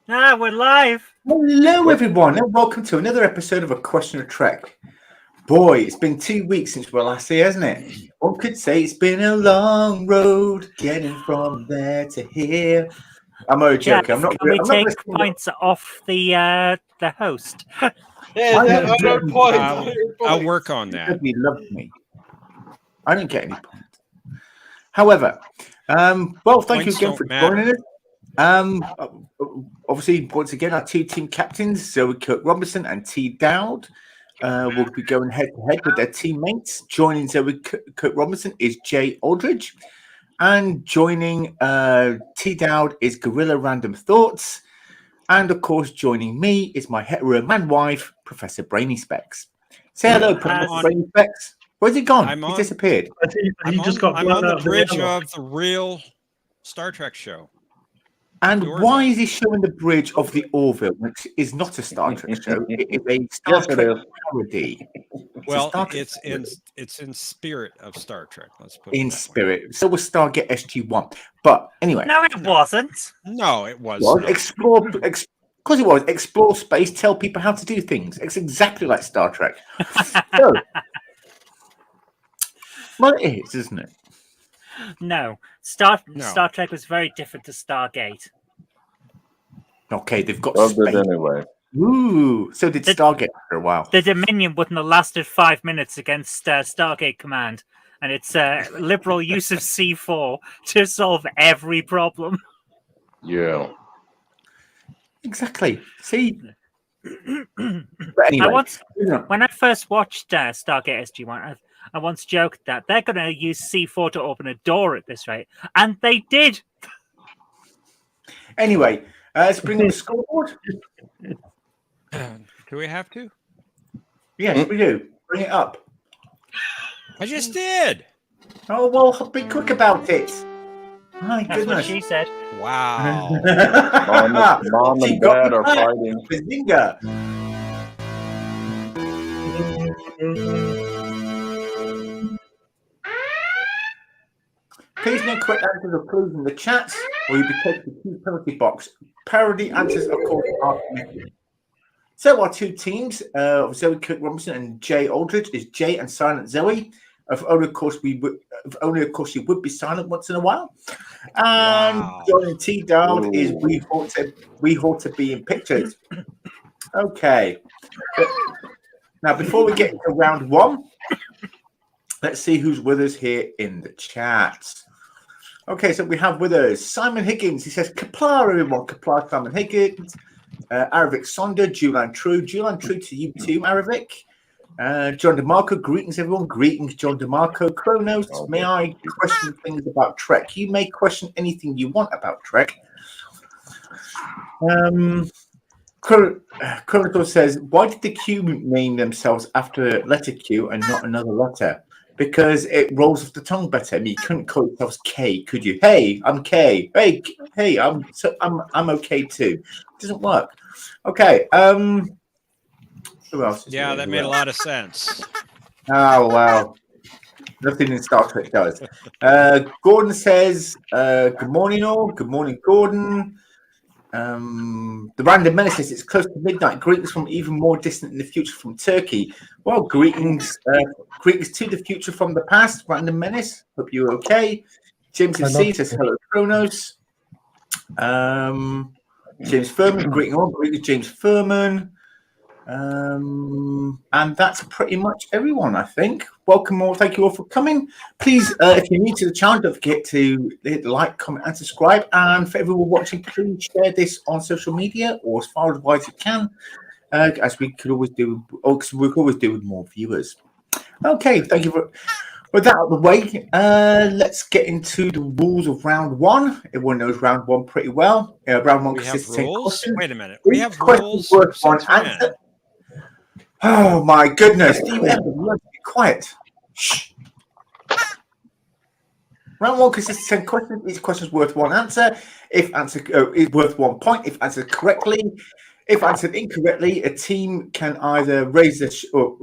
We're live. Hello, everyone, and welcome to another episode of A Question of Trek. Boy, it's been 2 weeks since we were last here, hasn't it? One could say it's been a long road getting from there to here. I'm only joking. Jeff, I'm not. can we I'm not take points off the host? Yeah, I that don't get 100 any points. points. 100 I'll points. work on that. Nobody loves me. I don't get any points. However, well, thank you Points again don't for matter. joining us. Obviously, once again, our two team captains, Zoe Kirk-Robinson and T. Dowd, will be going head-to-head with their teammates. Joining Zoe Kirk-Robinson is Jay Aldridge, and joining T. Dowd is Gorilla Random Thoughts, and of course, joining me is my hetero man wife, Professor Brainy Specs. Say hello, Professor Brainy Specs. Where's he gone? He disappeared. I'm on the bridge of the real Star Trek show. And The why Orville. is he showing the bridge of the Orville, which is not a Star Trek show? It is a Star Yes, it Trek is. parody. Well, Star Trek it's in spirit of Star Trek. Let's put it in that way. spirit. So was Stargate SG-1. But anyway, No, it wasn't. No, it was well, not. explore, because it was explore space, tell people how to do things. It's exactly like Star Trek. So, well, it is, isn't it? No. No. Star Trek was very different to Stargate. Okay, they've got Loved it space. anyway. Ooh, so did Did- Stargate after a while. The Dominion wouldn't have lasted 5 minutes against Stargate Command, and its liberal use of C4 to solve every problem. Yeah. Exactly. See? But anyway, When I first watched Stargate SG-1, I once joked that they're going to use C4 to open a door at this rate, and they did. anyway, let's bring up the scoreboard. Do we have to? Yes, we do. Bring it up. I just did. Oh, well, be quick about it. My That's what goodness. she said. Wow. Mom She and got Dad the are plan. fighting. Bazinga. Please no correct answers or clues in the chat, or you'll be taken to the penalty box. Parody answers, of course, are permitted. So our two teams of Zoe Kirk-Robinson and Jay Aldridge is Jay and Silent Zoe. If only, of course, you would be silent once in a while. And Wow. joining T. Dowd is Ooh. we ought to be in pictures. Okay. Now, before we get into round one, let's see who's with us here in the chat. Okay, so we have with us Simon Higgins. He says, Kapla, everyone. Kapla, Simon Higgins. Aravic Sonder, Julian True to you too, Aravic. John DeMarco, greetings everyone. Greetings, John DeMarco. Kronos, may I question things about Trek? You may question anything you want about Trek. Kronos says, why did the Q name themselves after letter Q and not another letter? Because it rolls off the tongue better. I mean, you couldn't call yourselves K, could you? Hey, I'm K. Hey, I'm okay too. It doesn't work. Okay. Who else? Yeah, that made a lot of sense. Oh wow. Nothing in Star Trek does. Gordon says, good morning all. Good morning, Gordon. The Random Menace says it's close to midnight. Greetings from even more distant in the future from Turkey. Well, greetings to the future from the past, Random Menace. Hope you're okay. James C says hello, Kronos. James Furman, greeting all. Greetings, James Furman. And that's pretty much everyone, I think. Welcome all. Thank you all for coming. Please, if you're new to the channel, don't forget to hit like, comment, and subscribe. And for everyone watching, please share this on social media or as far as wide as you can, as we could always do. Because we could always do with more viewers. Okay, thank you for. With that out of the way, let's get into the rules of round one. Everyone knows round one pretty well. Round one We have consists of 10 rules? questions. Wait a minute. We have Questions rules? worth one Since when? answer. Oh my goodness! Do you ever learn to be quiet? Shh. Round one consists of 10 questions. Each question is worth one answer. If answer is worth 1 point. If answered correctly, if answered incorrectly, a team can either raise the or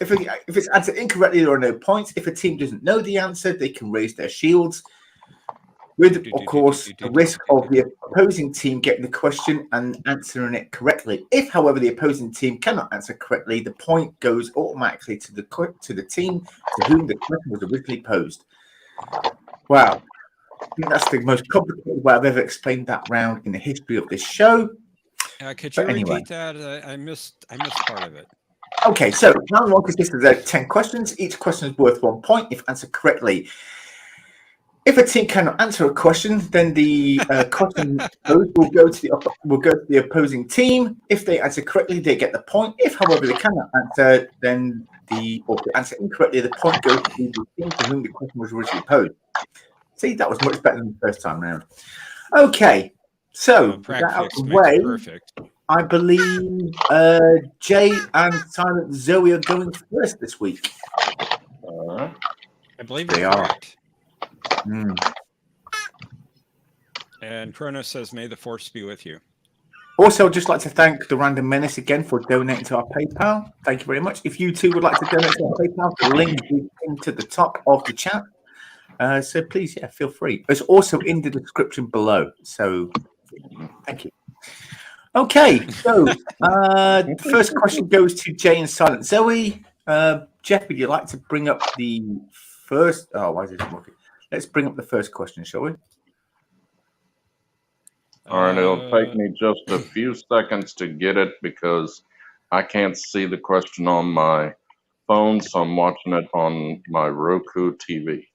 if it's answered incorrectly, there are no points. If a team doesn't know the answer, they can raise their shields. with, of course, the risk of the opposing team getting the question and answering it correctly. If, however, the opposing team cannot answer correctly, the point goes automatically to the team to whom the question was originally posed. Wow. I think that's the most complicated way I've ever explained that round in the history of this show. Could you anyway. repeat that? I missed part of it. Okay, so round one consists of 10 questions. Each question is worth 1 point if answered correctly. If a team cannot answer a question, then the question posed will go to the opposing team. If they answer correctly, they get the point. If, however, they cannot answer, then or if they answer incorrectly, the point goes to the team to whom the question was originally posed. See, that was much better than the first time round. Okay, so with that out of the way, perfect. I believe Jay and Silent Zoe are going first this week. All I believe They you're are. correct. Mm. And Kronos says, "May the force be with you." Also, I'd just like to thank the Random Menace again for donating to our PayPal. Thank you very much. If you too would like to donate to our PayPal, the link is into the top of the chat. So please, feel free. It's also in the description below. So thank you. Okay, so the first question goes to Jay and Silent Zoe. Jeff, would you like to bring up the first? Oh, why is this working? Let's bring up the first question, shall we? All right, it'll take me just a few seconds to get it because I can't see the question on my phone, so I'm watching it on my Roku TV.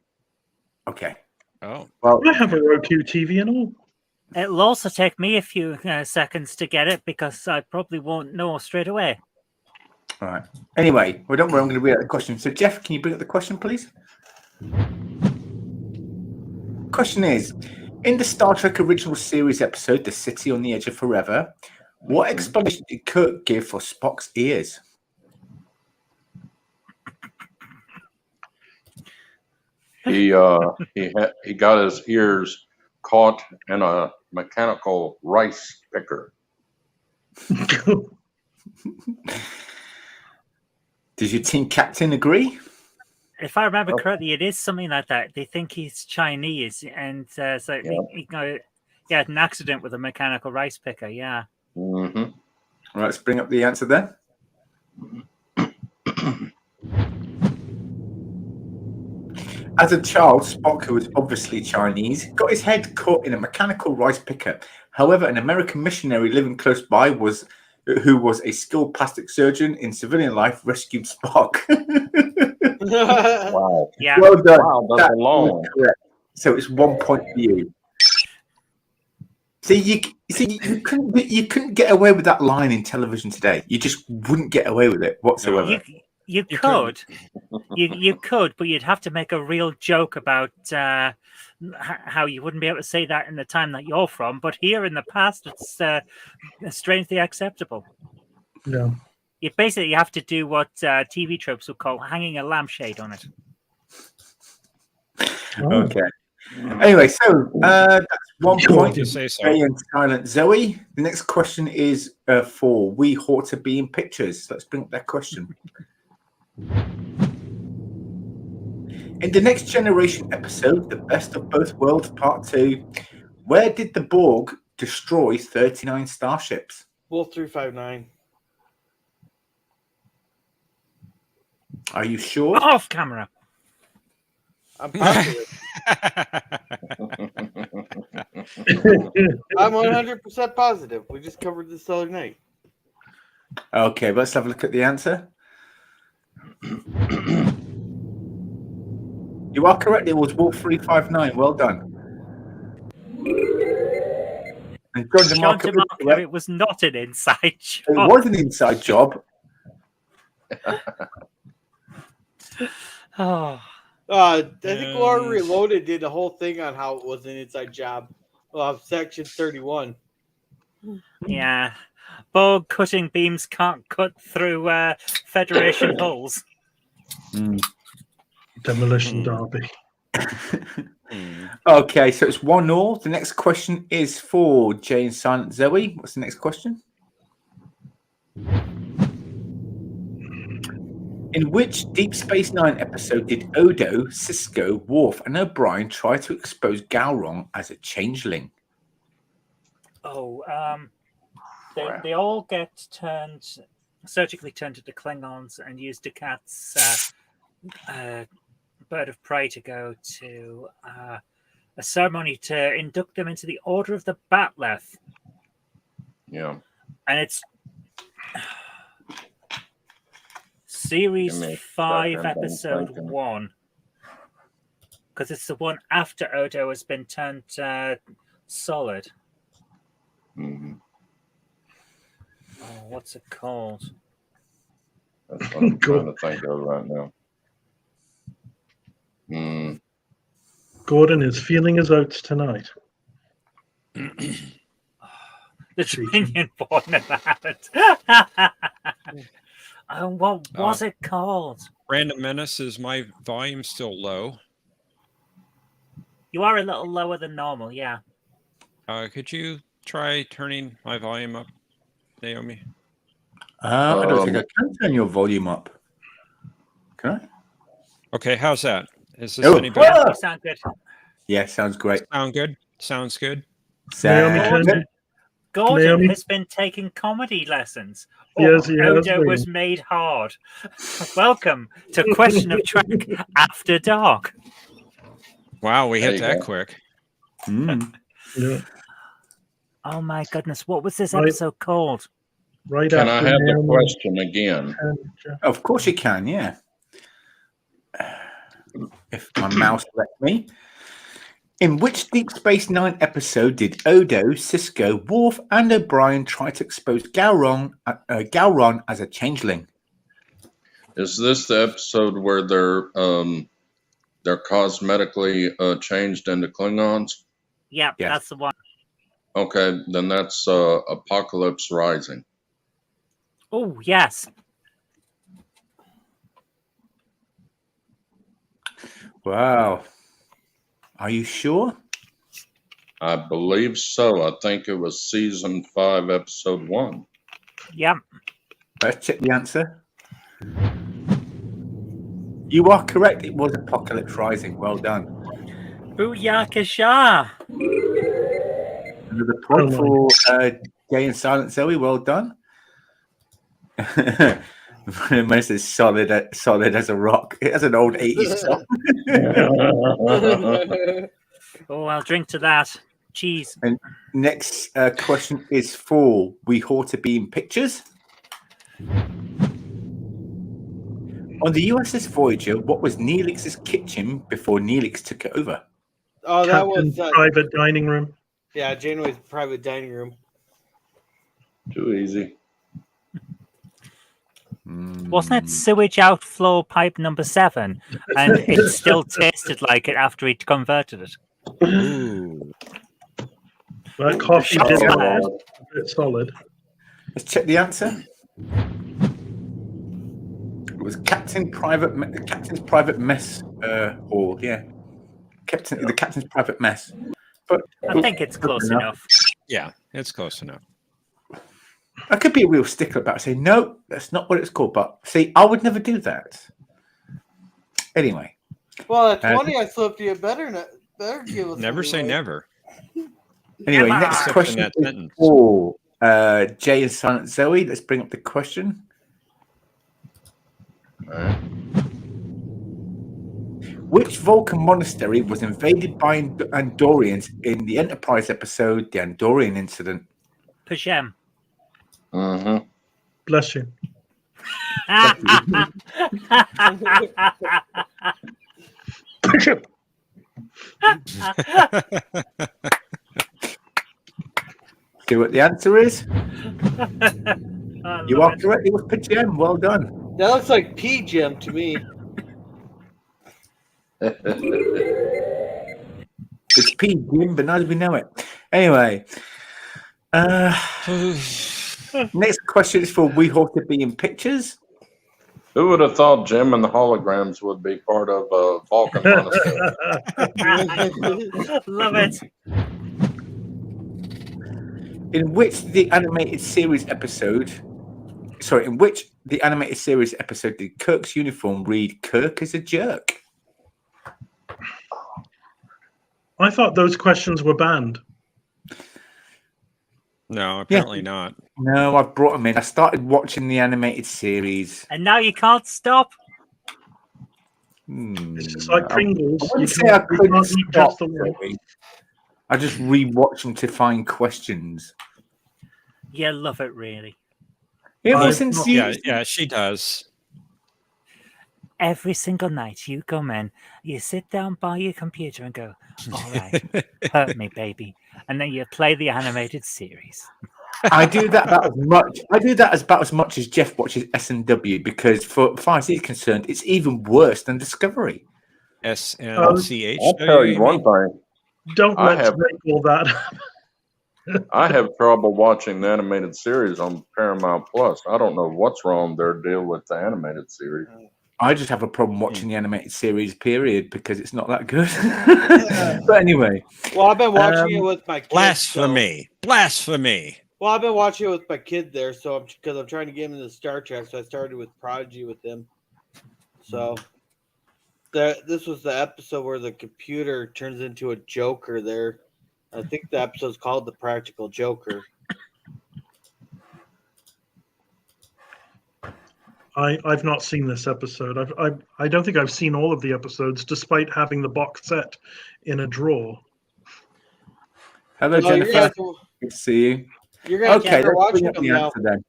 Okay. Oh, well, I have a Roku TV and all. It'll also take me a few seconds to get it because I probably won't know straight away. All right. Anyway, well, don't worry, I'm going to read out the question. So, Jeff, can you bring up the question, please? Question is, in the Star Trek original series episode, The City on the Edge of Forever, what explanation did Kirk give for Spock's ears? He got his ears caught in a mechanical rice picker. Does your team captain agree? If I remember correctly, it is something like that. They think he's Chinese, and so he had an accident with a mechanical rice picker. Yeah. Mm-hmm. All right, let's bring up the answer there. As a child, Spock, who was obviously Chinese, got his head caught in a mechanical rice picker. However, an American missionary living close by who was a skilled plastic surgeon in civilian life, rescued Spock. Wow. Yeah. Well done. Wow, that's a long. Correct. So it's 1 point for you. See, you couldn't get away with that line in television today. You just wouldn't get away with it whatsoever. You could, you could, but you'd have to make a real joke about how you wouldn't be able to say that in the time that you're from. But here in the past, it's strangely acceptable. Yeah. You basically have to do what TV tropes would call hanging a lampshade on it. Oh. Okay. Anyway, so that's 1 point. You say so. Jay and Silent Zoe. The next question is for We Ought to Be in Pictures. Let's bring up that question. In the Next Generation episode, The Best of Both Worlds Part 2, where did the Borg destroy 39 starships? Wolf 359. Are you sure? Off camera. I'm positive. I'm 100% positive. We just covered this the other night. Okay, let's have a look at the answer. You are correct. It was Wolf 359. Well done. And John John DeMarco, DeMarco, it was not an inside it job. was an inside job. Oh. I think Laura Reloaded did the whole thing on how it was an inside job of Section 31. Yeah. Borg cutting beams can't cut through Federation hulls. Demolition Derby. Okay, so it's 1-1. The next question is for Jay and Silent Zoe. What's the next question? In which Deep Space Nine episode did Odo, Cisco, Worf, and O'Brien try to expose Gowron as a changeling? Oh, they all get surgically turned into Klingons and use Ducat's bird of prey to go to a ceremony to induct them into the Order of the Batleth. Yeah. And it's Series Give me a 5, second, I'm Episode thinking. 1. Because it's the one after Odo has been turned solid. Hmm. Oh, what's it called? That's what I'm trying to think of right now. Hmm. Gordon is feeling his oats tonight. The Dominion Born Inhabit. Oh, what was it called? Random Menace, is my volume still low? You are a little lower than normal, yeah. Could you try turning my volume up, Naomi? I don't think I can turn your volume up. Can I? Okay, how's that? Is this Oh, any better? ah! You sound good. Yeah, sounds great. Sound good? Sounds good. Naomi, Sounds can- Gordon Naomi? has been taking comedy lessons. Yes, he has Odo been. was made hard. Welcome to Question of Track After Dark. Wow, we There hit you that go. quick. Yeah, Oh my goodness, what was this Right. episode called? right Can I after have the Naomi question again? and Jeff. Of course you can, yeah. If my mouse lets me. In which Deep Space Nine episode did Odo, Cisco, Worf, and O'Brien try to expose Gowron as a changeling? Is this the episode where they're cosmetically changed into Klingons? Yeah, Yes. that's the one. Okay, then that's Apocalypse Rising. Oh, yes. Wow. Are you sure? I believe so. I think it was season 5, episode 1. Yep. Let's check the answer. You are correct. It was Apocalypse Rising. Well done. Booyakasha. Another point Oh, for Jay and Silent Zoe. Well done. Most is solid as a rock. It has an old 80s song. Oh, I'll drink to that. Cheese. And next question is for We Ought to Be in Pictures. On the USS Voyager, what was Neelix's kitchen before Neelix took it over? Oh, that Captain's was private dining room. yeah, Janeway's private dining room. Too easy. Wasn't it sewage outflow pipe number 7? And it still tasted like it after he'd converted it. Ooh. That coffee Shots did fired. a bit solid. Let's check the answer. It was Captain's private mess hall. Yeah, the captain's private mess. But I think it's close enough. Yeah, it's close enough. I could be a real stickler about saying no, that's not what it's called. But see, I would never do that. Anyway, Well, at 20, I slipped you better give us Never say leeway. never. anyway, Emma! next Except in question that is sentence. for Jay and Silent Zoe. Let's bring up the question. All right. Which Vulcan monastery was invaded by Andorians in the Enterprise episode "The Andorian Incident"? Pajem. Mm-hmm. Bless you. See what the answer is? You love are it. correct. It was Pajem. Well done. That looks like P Gem to me. It's P, Jim, but not as we know it. Anyway, next question is for We Ought to Be in Pictures. Who would have thought Jim and the Holograms would be part of Vulcan Monastery? Love it. In which the animated series episode did Kirk's uniform read "Kirk is a jerk"? I thought those questions were banned. No, apparently not. No, I've brought them in. I started watching the animated series. And now you can't stop. It's just like Pringles. I You wouldn't say I can't couldn't eat stop. just the one. Really. I just rewatch them to find questions. You love it, really. Ever I've since not- you, Yeah, she does. Every single night you come in, you sit down by your computer and go, all right, hurt me, baby. And then you play the animated series. I do that about as much. I do that about as much as Jeff watches SNW because, for far as he's concerned, it's even worse than Discovery. SNCH. I'll tell you one thing. Don't I let's have- make all that up. I have trouble watching the animated series on Paramount Plus. I don't know what's wrong with their deal with the animated series. I just have a problem watching the animated series, period, because it's not that good. But anyway, Well, I've been watching it with my kids. Blasphemy. Blasphemy. Well, I've been watching it with my kid there, so because I'm trying to get him into Star Trek, so I started with Prodigy with him. So this was the episode where the computer turns into a Joker there. I think the episode's called The Practical Joker. I've not seen this episode. I don't think I've seen all of the episodes, despite having the box set in a drawer. hello, Oh, you're Jennifer. gonna Good to see you. You're gonna Okay, start let's watching bring up them the now. answer then.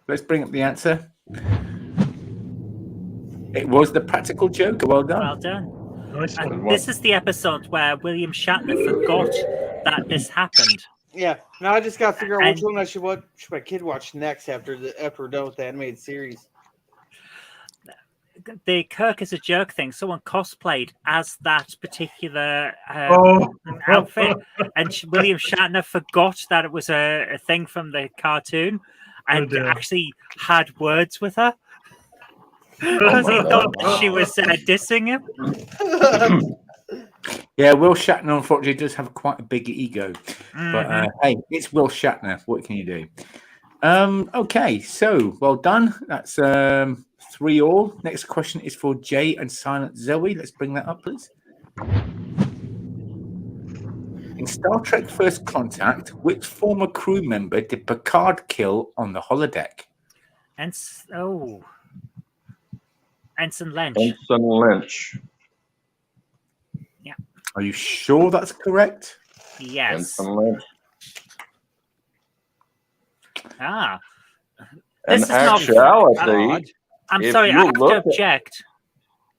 Let's bring up the answer. It was The Practical Joker. Well done. Well done. Nice one. And this is the episode where William Shatner forgot that this happened. Yeah. Now I just gotta figure out which And- one I should my kid watch next after we're done with the animated series. The Kirk is a jerk thing. Someone cosplayed as that particular outfit, and William Shatner forgot that it was a thing from the cartoon, and dear. actually had words with her because he thought that she was dissing him. Yeah, Will Shatner unfortunately does have quite a big ego, but hey, it's Will Shatner. What can you do? Okay, so well done. That's 3-3. Next question is for Jay and Silent Zoe. Let's bring that up, please. In Star Trek First Contact, which former crew member did Picard kill on the holodeck? Ensign Lynch. Ensign Lynch. Are you sure that's correct? Yes. Ensign Lynch. Ah. In This is not actuality, I'm if sorry, you I have look to at- object.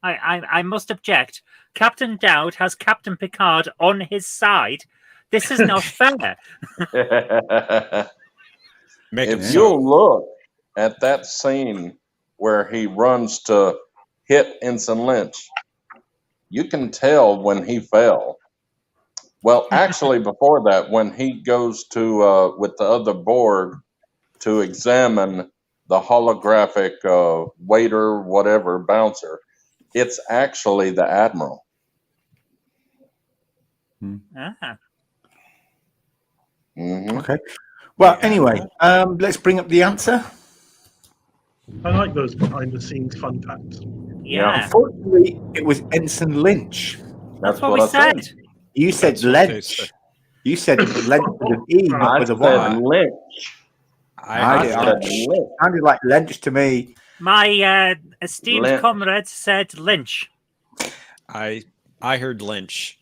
I must object. Captain Dowd has Captain Picard on his side. This is not fair. Make it if so. you'll look at that scene where he runs to hit Ensign Lynch, you can tell when he fell. Well, actually, before that, when he goes to with the other Borg to examine the holographic waiter, whatever, bouncer, it's actually the Admiral. Ah. Mhm. Okay. Well, Yeah. anyway, let's bring up the answer. I like those behind the scenes fun facts. Yeah. Unfortunately, it was Ensign Lynch. That's what we I said. You said That's what they Lynch. said. You said Lynch with an E, not I with a said Y. Lynch. I I did. said Lynch. Lynch. Sounded like Lynch to me. My esteemed Lynch. comrade said Lynch. I heard Lynch.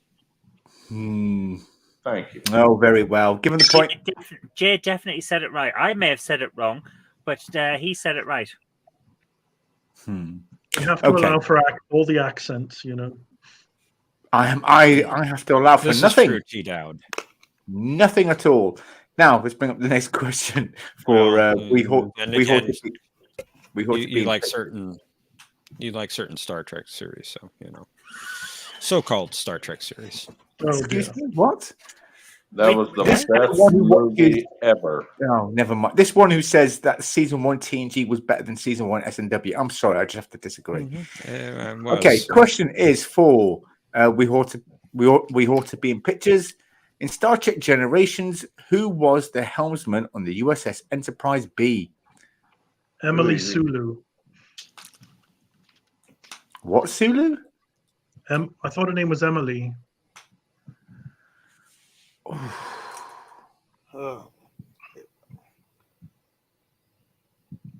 Thank you. Oh, very well. Given the point. Jay definitely said it right. I may have said it wrong, but he said it right. Hmm. You have to Okay. allow for all the accents, you know. I have to allow for This nothing. is true, T. Dowd. Nothing at all. Now let's bring up the next question for Well, we hope and we hope again, to be, we hope to You be like certain Star Trek series, so you know, so-called Star Trek series. Oh, Excuse dear. me, what? That was the This best one who movie watches- ever. Oh, never mind. This one who says that season 1 TNG was better than season 1 SNW. I'm sorry, I just have to disagree. Okay, question is for we ought to be in pictures. In Star Trek Generations, who was the helmsman on the USS Enterprise B? Emily Sulu. What, Sulu? I thought her name was Emily. Oh.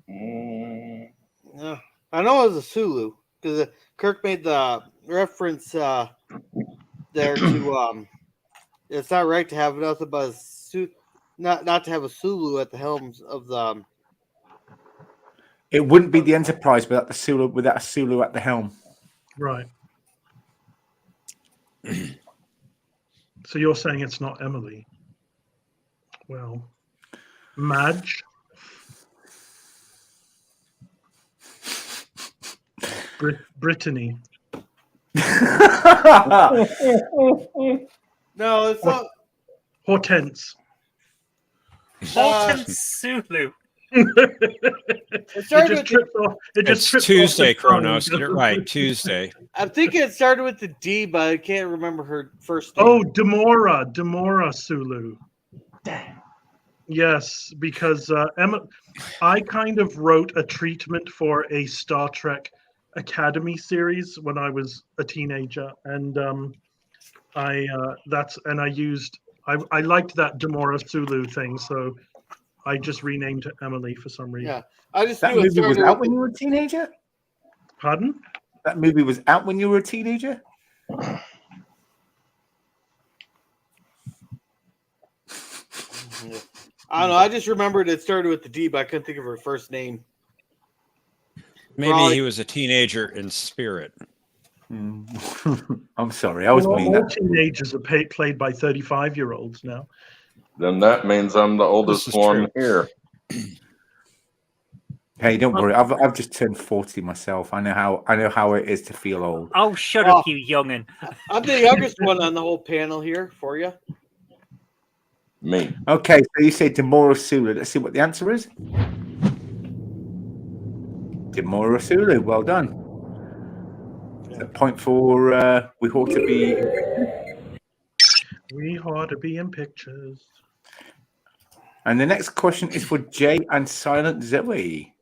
Yeah. I know it was a Sulu because Kirk made the reference there to it's not right to have nothing but not to have a Sulu at the helms of the. It wouldn't be the Enterprise without a Sulu at the helm. Right. So you're saying it's not Emily? Well, Madge. Brittany. No, it's not. Hortense. Hortense Sulu. It started with trips off. It just It's trips Tuesday, off the tongue. Kronos. Get it right. Tuesday. I'm thinking it started with the D, but I can't remember her first name. Oh, Demora Sulu. Yes, because Emma, I kind of wrote a treatment for a Star Trek Academy series when I was a teenager, and I liked that Demora Sulu thing, so I just renamed her Emily for some reason. Yeah, I just That knew it movie was started out with when you were a teenager? Pardon? That movie was out when you were a teenager? I don't know. I just remembered it started with the D, but I couldn't think of her first name. Maybe he was a teenager in spirit. I'm sorry, I was mean. All teenagers are played by 35-year-olds now. Then that means I'm the oldest one here. Hey, don't worry. I've just turned 40 myself. I know how it is to feel old. Oh, shut up, you youngin. I'm the youngest one on the whole panel here for you. Me. Okay, so you say Demora Sulu. Let's see what the answer is. Demora Sulu. Well done. A point for we ought to be. We ought to be in pictures. And the next question is for Jay and Silent Zoe.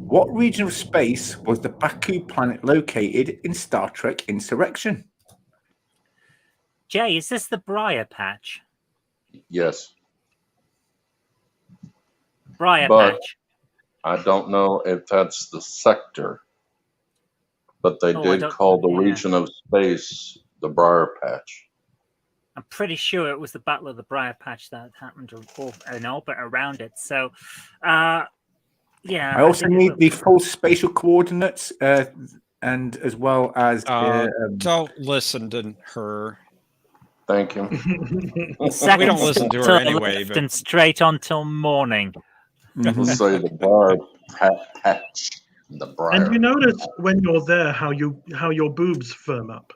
What region of space was the Baku planet located in Star Trek Insurrection? Jay, is this the Briar Patch? Yes. Briar But- Patch. I don't know if that's the sector, but they did call the region of space the Briar Patch. I'm pretty sure it was the Battle of the Briar Patch that happened in orbit around it. So, yeah. I also need the full spatial coordinates, and as well as. Don't listen to her. Thank you. Second We don't listen to her anyway. And straight on till morning. We'll say the Briar Patch. The Briar. And you notice when you're there how your boobs firm up.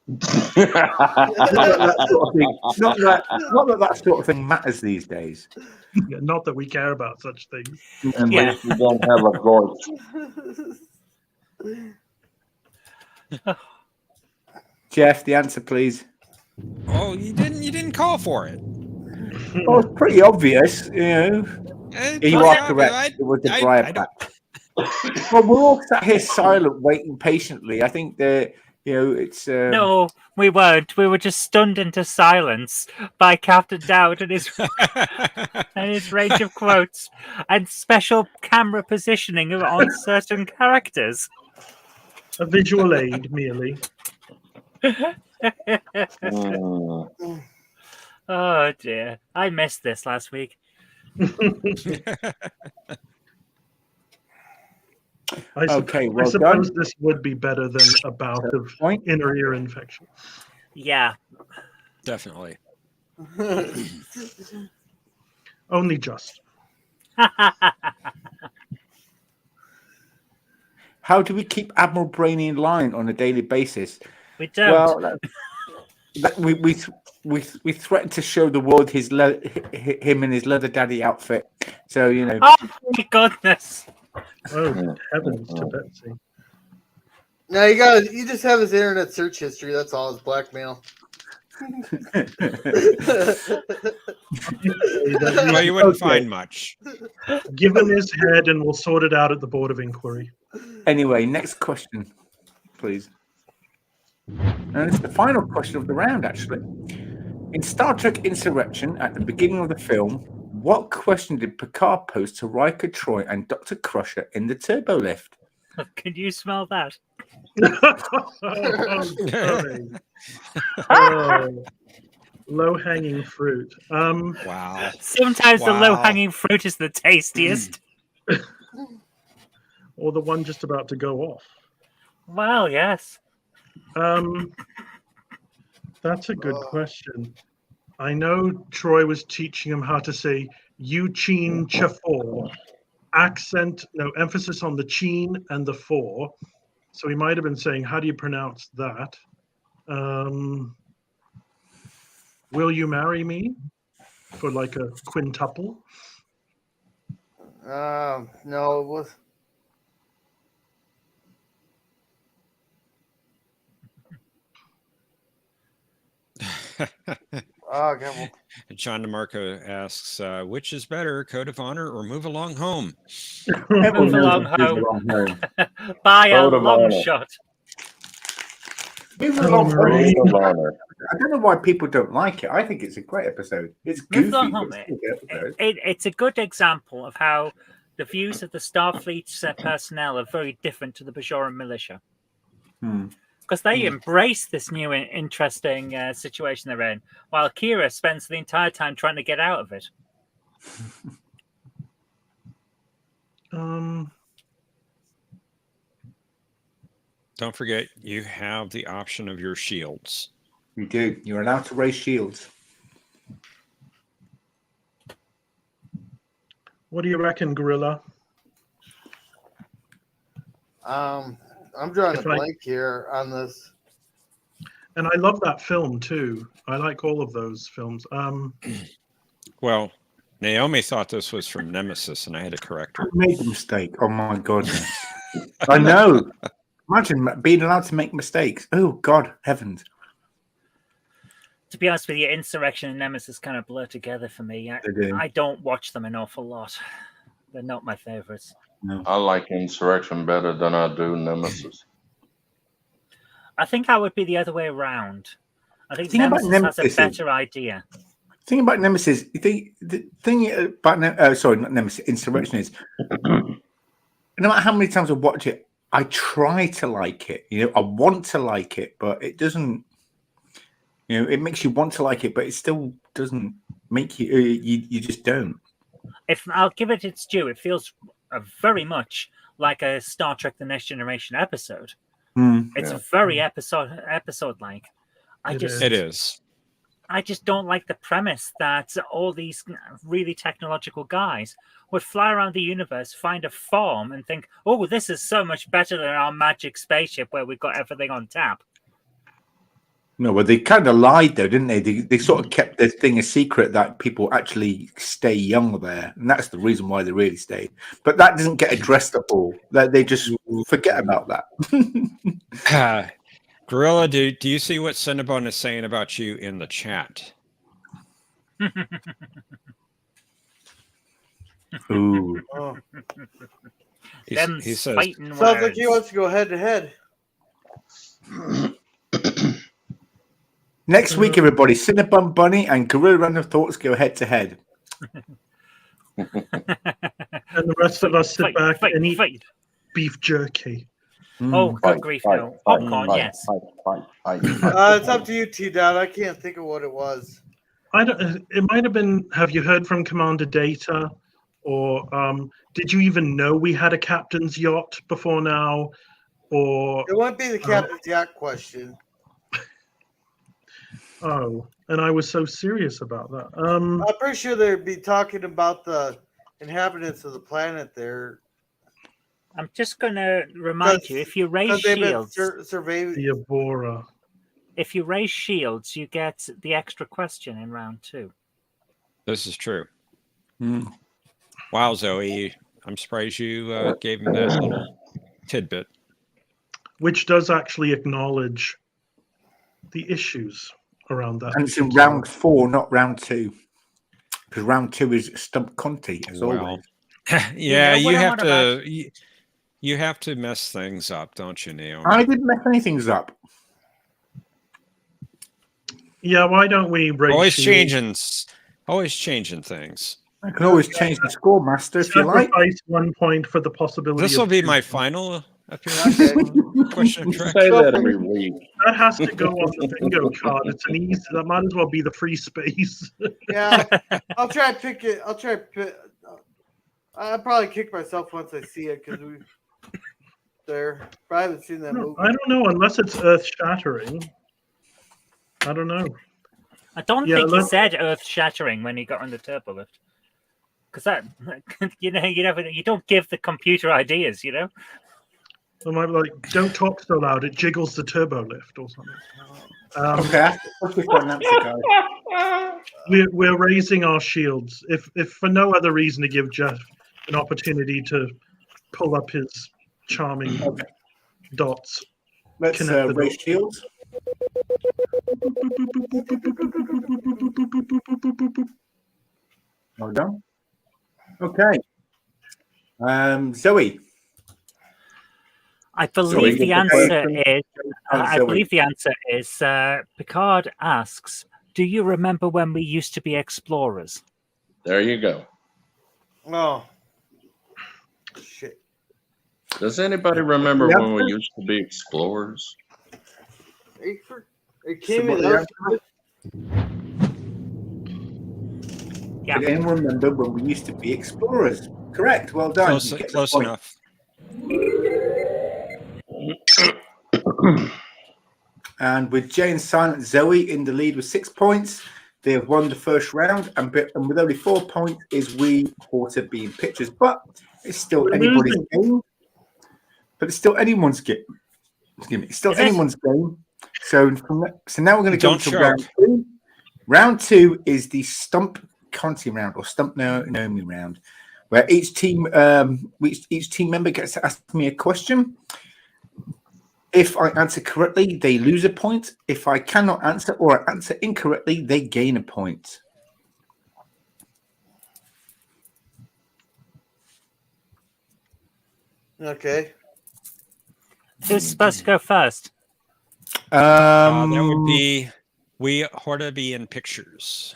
Not that that sort of thing matters these days. Yeah, not that we care about such things. Unless you don't have a gorge. Jeff, the answer, please. Oh, you didn't call for it. Oh, it's pretty obvious, you know. You are correct. It was the Briar Patch. Well, we're all sat here silent, waiting patiently. I think that it's. No, we weren't. We were just stunned into silence by Captain Dowd and his range of quotes and special camera positioning on certain characters. A visual aid, merely. Oh dear, I missed this last week. I suppose this would be better than a bout of inner ear infection. Yeah, definitely. Only just. How do we keep Admiral Brainy in line on a daily basis? We don't. Well, we threatened to show the world him in his leather daddy outfit. So Oh my goodness! Oh heavens to Betsy! No, you just have his internet search history. That's all. His blackmail. Well, you wouldn't Okay. find much. Give him his head, and we'll sort it out at the Board of Inquiry. Anyway, next question, please. And it's the final question of the round, actually. In Star Trek Insurrection, at the beginning of the film, what question did Picard pose to Riker, Troy, and Dr. Crusher in the turbo lift? Can you smell that? Low-hanging fruit. Wow. Sometimes the Wow. low-hanging fruit is the tastiest. Or the one just about to go off. Well, yes. That's a good question. I know Troy was teaching him how to say Eugene Chafor. Emphasis on the cheen and the for. So he might have been saying, how do you pronounce that? Will you marry me? For like a quintuple? No, it was. Oh, God, well, John DeMarco asks, which is better, Code of Honor or Move Along Home? Everyone knows along what Move home. Along Home. By a Code of long honor. shot. Move Along Home. Marie. Code of Honor. I don't know why people don't like it. I think it's a great episode. It's Move goofy, Along but Home, it's still a good episode. It's a good example of how the views of the Starfleet personnel are very different to the Bajoran militia. Because they embrace this new interesting situation they're in, while Kira spends the entire time trying to get out of it. Don't forget, you have the option of your shields. You do. You're allowed to raise shields. What do you reckon, Gorilla? I'm drawing a If I- blank here on this. And I love that film too. I like all of those films. Well, Naomi thought this was from Nemesis, and I had to correct I her. made the mistake. Oh my goodness. I know. Imagine being allowed to make mistakes. Oh God, heavens. To be honest with you, Insurrection and Nemesis kind of blur together for me. They do. I don't watch them an awful lot. They're not my favorites. No. I like Insurrection better than I do Nemesis. I think I would be the other way around. I think The thing about Nemesis has a Nemesis is- better idea. Thing about Nemesis, the thing about not Nemesis, Insurrection is no matter how many times I watch it, I try to like it. You know, I want to like it, but it doesn't. You know, it makes you want to like it, but it still doesn't make you. You just don't. If I'll give it its due, it feels very much like a Star Trek: The Next Generation episode. It's Yeah. very episode like. It It is. I just don't like the premise that all these really technological guys would fly around the universe, find a farm, and think, "Oh, this is so much better than our magic spaceship where we've got everything on tap." No, well, they kind of lied though, didn't they? They sort of kept the thing a secret that people actually stay young there, and that's the reason why they really stayed. But that doesn't get addressed at all. They just forget about that. Gorilla, do you see what Cinnabon is saying about you in the chat? Ooh. Oh. Them He says, fighting Sounds like words. he wants to go head to head. Next week, everybody, Cinnabon Bunny and Gorilla Random Thoughts go head to head. And the rest of us sit back and eat fight. beef jerky. Oh, good Fight, grief, fight, no. fight, Popcorn, fight, yes. fight. It's up to you, T-Dot. I can't think of what it was. It might have been. Have you heard from Commander Data, or did you even know we had a captain's yacht before now? Or It wouldn't be the captain's yacht question. oh, and I was so serious about that. I'm pretty sure they'd be talking about the inhabitants of the planet there. I'm just going to remind you, if you raise Because they've been shields, surveying. The Abora. if you raise shields, you get the extra question in round 2. this is true. Mm. Wow, Zoe, I'm surprised you gave him that little tidbit. Which does actually acknowledge the issues around that. And it's in round 4, not round 2. Because round 2 is Stump Conti, as Well, always. yeah, what you I have want about- to. You have to mess things up, don't you, Naomi? I didn't mess anything up. Yeah, why don't we rate Always shields? changing things. I can always change the score, Master, if you like. Sacrifice 1 point for the possibility. This will of be 2 my points. final appearance. on Question of You Trek. say that every week. That has to go on the bingo card. It's an easy. That might as well be the free space. Yeah, I'll try to pick it. I'll probably kick myself once I see it because we there. But I haven't seen that movie. I don't know unless it's earth shattering. I don't know. I don't Yeah, think he let's- said earth shattering when he got on the turbo lift. Because that, you don't give the computer ideas, you know. I might be like, don't talk so loud. It jiggles the turbo lift or something. Okay, that's a fun answer, guys. We're raising our shields. If for no other reason to give Jeff an opportunity to pull up his charming dots. Let's Connect the raise dots. shields. Well done. Okay. Zoe. I we believe get the the answer question? is. I Zoe. believe the answer is. Picard asks, "Do you remember when we used to be explorers?" There you go. Oh, shit. Does anybody remember Yeah. when we used to be explorers? It came So in. what That Yeah. Did anyone remember when we used to be explorers? Correct. Well done. Close, You get the close point. enough. And with Jay and Silent Zoe in the lead with 6 points, they have won the first round. And with only 4 points is we Porter being pictures. But it's still We're anybody's losing. game. But it's still anyone's game. Excuse me. It's still Is it? anyone's game. So now we're going to go Don't to choke. round 2. Round 2 is the Stump Conti round or Stump Naomi round, where each team member gets to ask me a question. If I answer correctly, they lose a point. If I cannot answer or I answer incorrectly, they gain a point. okay. Who's supposed to go first? That would be we Horta be in pictures.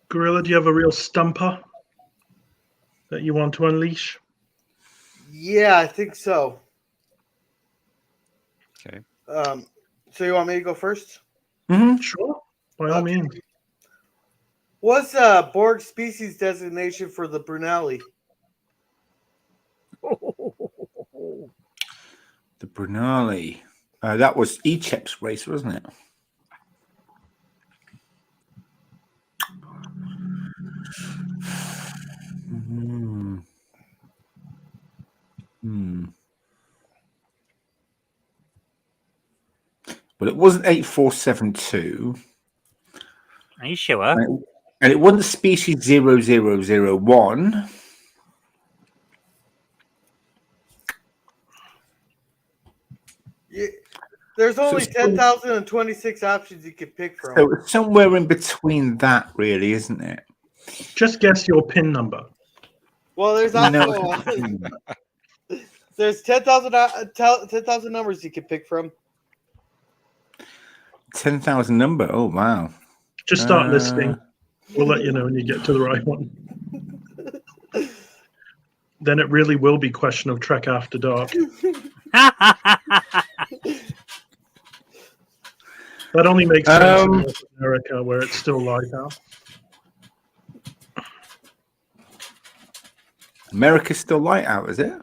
Gorilla, do you have a real stumper that you want to unleash? Yeah, I think so. Okay. So you want me to go first? Sure, by all means. What's Borg species designation for the Brunelli? The Brunelli. That was Echep's race, wasn't it? Well, it wasn't 8472. Are you sure? And it wasn't species 0001. Yeah, there's only it's 10,026 options you can pick from. So it's somewhere in between that, really, isn't it? Just guess your PIN number. Well, there's also there's 10,000 numbers you can pick from. 10,000 number. Oh, wow. Just start listing. We'll let you know when you get to the right one. Then it really will be Question of Trek After Dark. That only makes sense in North America, where it's still light out. America's still light out, is it?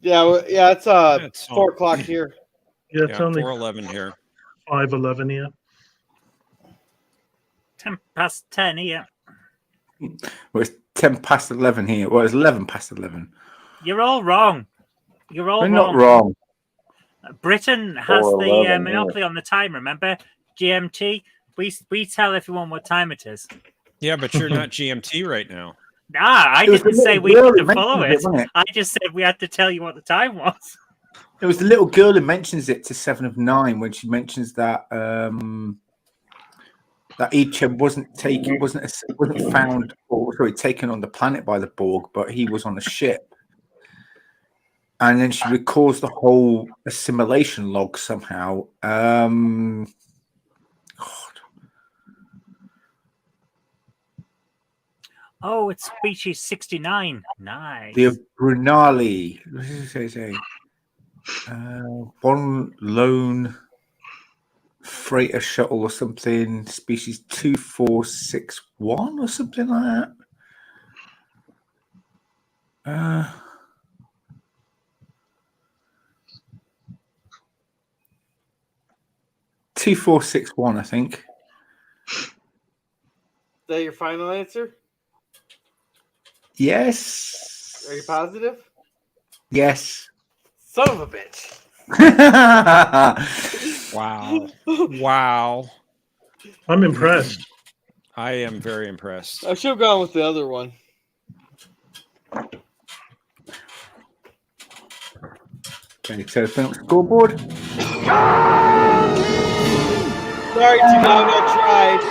Yeah, it's It's 4 o'clock here. Yeah, it's only 4:11 here. 5:11 here. 10:10 here. Well, it's 10 past 11 here. Well, it's 11 past 11. You're all wrong. You're all We're wrong. not wrong. Britain has 4:11 the here. monopoly on the time. Remember, GMT. We tell everyone what time it is. Yeah, but you're not GMT right now. I It was didn't the say little we girl had who to follow mentioned it. wasn't it? I just said we had to tell you what the time was. It was the little girl who mentions it to 7 of 9 when she mentions that that Icha wasn't found or taken on the planet by the Borg, but he was on a ship. And then she records the whole assimilation log somehow. God. Oh, it's species 69. Nice. The Brunali. What does it say? One lone freighter shuttle or something, species 2461 or something like that. 2461, I think. Is that your final answer? Yes. Are you positive? Yes. Son of a bitch. Wow. Wow. I'm impressed. I am very impressed. I should have gone with the other one. Okay, so film scoreboard. Sorry, T-Dog, I tried.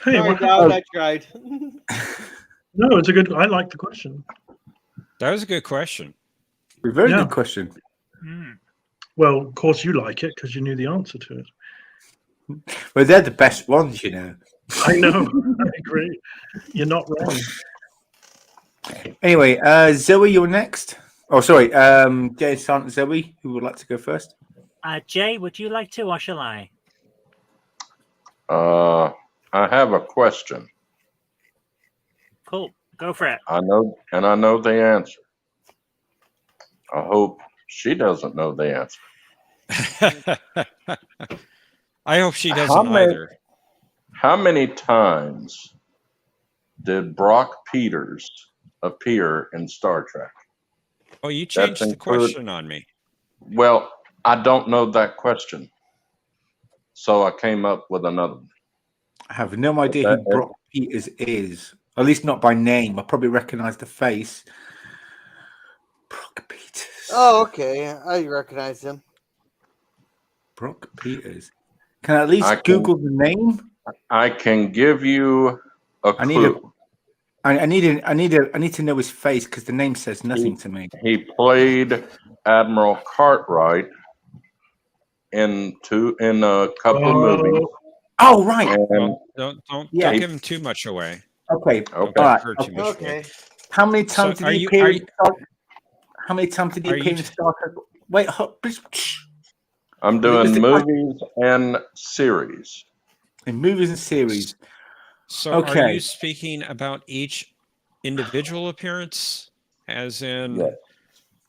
Hey, Sorry, what Dog, happened? I tried. No, it's a good. I like the question. That was a good question. A very Yeah. good question. Well, of course you like it because you knew the answer to it. Well, they're the best ones, you know. I know. I agree. You're not wrong. Anyway, Zoe, you're next. Oh, sorry. Jay, Silent Zoe, who would like to go first? Jay, would you like to, or shall I? I have a question. Cool. Go for it. I know the answer. I hope she doesn't know the answer. I hope she doesn't either. How many times did Brock Peters appear in Star Trek? Oh, you changed the question on me. Well, I don't know that question, so I came up with another one. I have no idea who Brock Peters is. At least not by name. I probably recognize the face. Brock Peters. Oh, okay. I recognize him. Brock Peters. Can I at least Google the name? I can give you a clue. I need to know his face because the name says nothing to me. He played Admiral Cartwright in a couple of movies. Oh, right. Well, don't give him too much away. Okay. All right. Okay. How many times did he appear in Star Trek? How many times did he appear in Star Trek? Wait, I'm doing movies and series. In movies and series. So are you speaking about each individual appearance? As in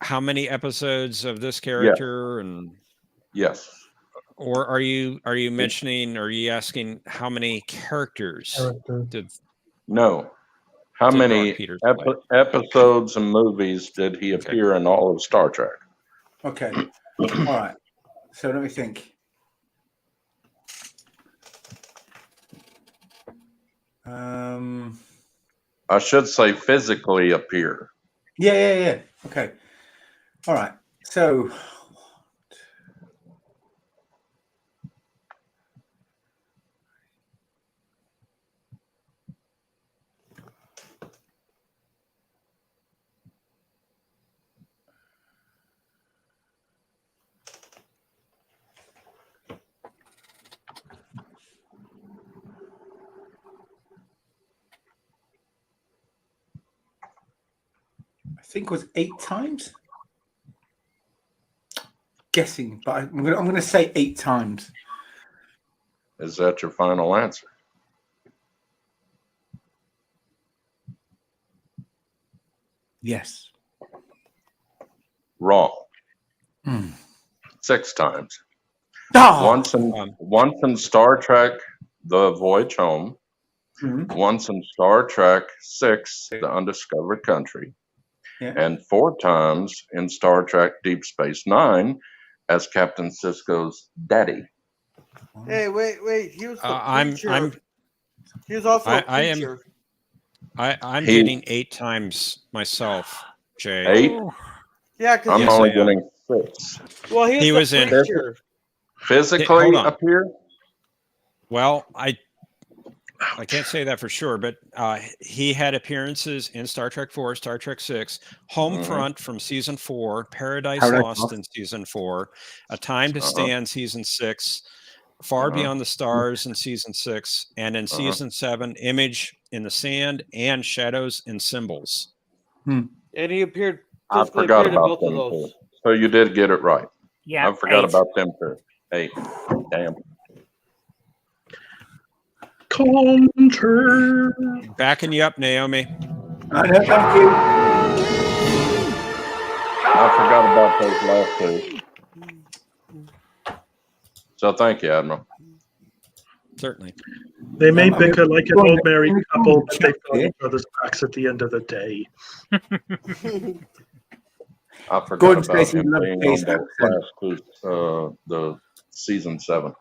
how many episodes of this character and yes. Or are you mentioning, are you asking how many characters did No. How many episodes and movies did he appear in all of Star Trek? Okay. All right. So let me think. I should say physically appear. Yeah. Okay. All right. So I think it was 8 times. Guessing, but I'm going to say 8 times. Is that your final answer? Yes. Wrong. 6 times. Oh! Once in Star Trek: The Voyage Home. Once in Star Trek VI: The Undiscovered Country. Yeah. And 4 times in Star Trek Deep Space Nine as Captain Sisko's daddy. Hey, wait. He was the preacher. He was also a preacher. I'm getting 8 times myself, Jay. 8? Yeah, because I'm only getting 6. Well, he was the preacher. Physically appear? Well, I can't say that for sure, but he had appearances in Star Trek 4, Star Trek 6, Homefront from season 4, Paradise Lost in season 4, A Time to Stand season 6, Far Beyond the Stars in season 6, and in season 7, Image in the Sand and Shadows and Symbols. And he appeared. I forgot about both them of those. too. So you did get it right. Yeah, I forgot 8. about them too. 8. Damn. Conter. Backing you up, Naomi. I know, thank you. I forgot about those last two. So thank you, Admiral. Certainly. They may bicker like an old married couple, but they find each other's backs at the end of the day. I forgot Gordon about Stacy him loved being his on that accent. last two, the season 7.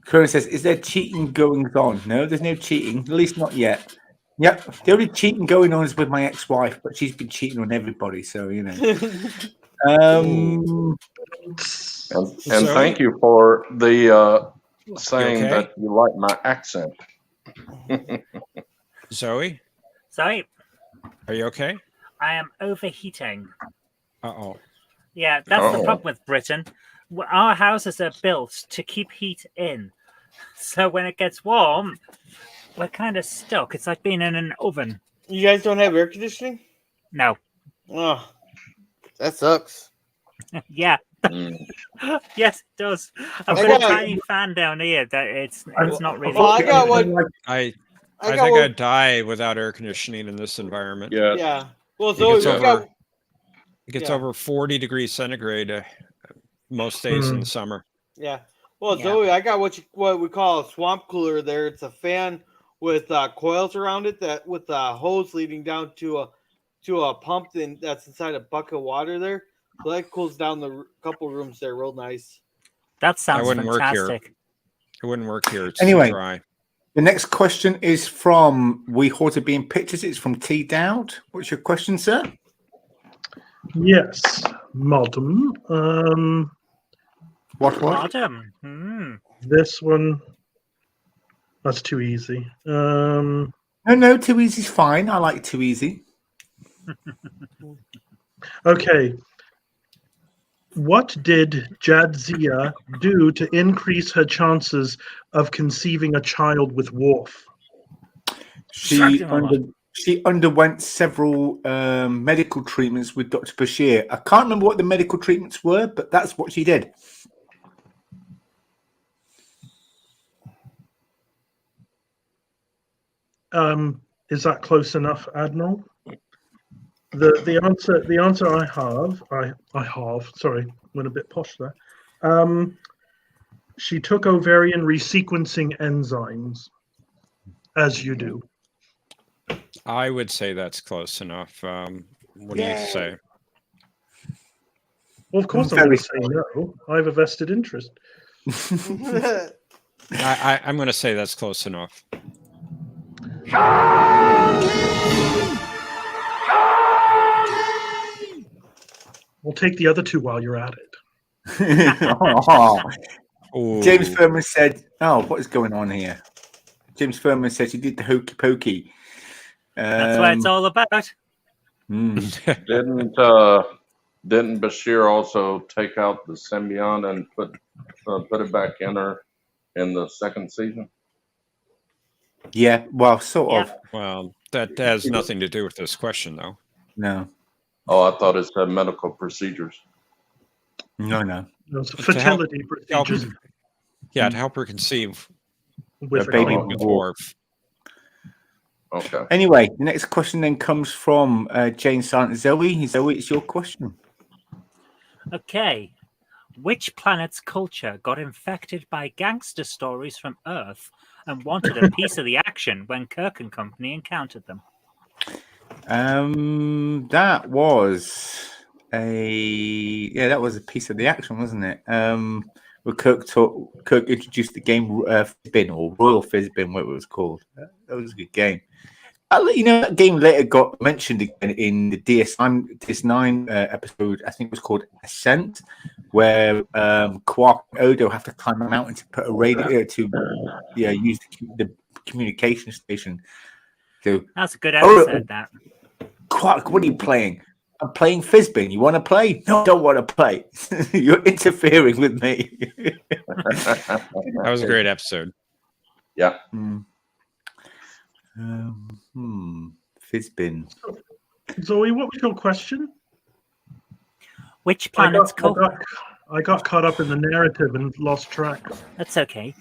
Curran says, is there cheating going on? No, there's no cheating, at least not yet. Yep, the only cheating going on is with my ex-wife, but she's been cheating on everybody, so you know. And thank you for the saying okay? that you like my accent. Zoe, Sorry, are you okay? I am overheating. Uh-oh. Yeah, that's the problem with Britain. Our houses are built to keep heat in. So when it gets warm, we're kind of stuck. It's like being in an oven. You guys don't have air conditioning? No. Oh, that sucks. Yeah. Yes, it does. I've got a tiny fan down here that it's not really. Well, I got one. I think I'd die without air conditioning in this environment. Yeah. Well, so it gets over 40 degrees centigrade most days in the summer. Yeah. Well, Zoe, I got what we call a swamp cooler there. It's a fan with coils around it that with a hose leading down to a pump that's inside a bucket of water there. So that cools down the couple rooms there real nice. That sounds fantastic. It wouldn't work here. It's anyway, too dry. The next question is from We Ought to Be in Pictures. It's from T. Dowd. What's your question, sir? Yes, madam. What? Madam. This one. That's too easy. No, too easy's fine. I like too easy. Okay. What did Jadzia do to increase her chances of conceiving a child with Worf? She underwent several medical treatments with Dr. Bashir. I can't remember what the medical treatments were, but that's what she did. Is that close enough, Admiral? The answer I have. Sorry, went a bit posh there. She took ovarian resequencing enzymes, as you do. I would say that's close enough. What do you say? Well, of course I'm going to say no. I have a vested interest. I'm going to say that's close enough. We'll take the other two while you're at it. James Furman said, what is going on here? James Furman said she did the hokey pokey. That's what it's all about. Didn't Bashir also take out the symbiont and put it back in her in the second season? Yeah, well, sort of. Well, that has nothing to do with this question, though. No. Oh, I thought it said medical procedures. No. Those fertility procedures. To help her conceive with a baby with Worf. Okay. Anyway, the next question then comes from Jane Silent Zoe. Zoe, it's your question. Okay. Which planet's culture got infected by gangster stories from Earth and wanted a piece of the action when Kirk and company encountered them? That was a piece of the action, wasn't it? Where Kirk introduced the game Fizbin or Royal Fizbin, what it was called. That was a good game. I'll let you know that game later got mentioned again in the DS9 episode. I think it was called Ascent, where Quark and Odo have to climb a mountain to put a radio to use the communication station. So That's a good episode. That Quark, what are you playing? I'm playing Fizbin. You want to play? No, I don't want to play. You're interfering with me. That was a great episode. Yeah. Fizbin. Zoe, what was your question? Which planet's I got caught up in the narrative and lost track. That's okay.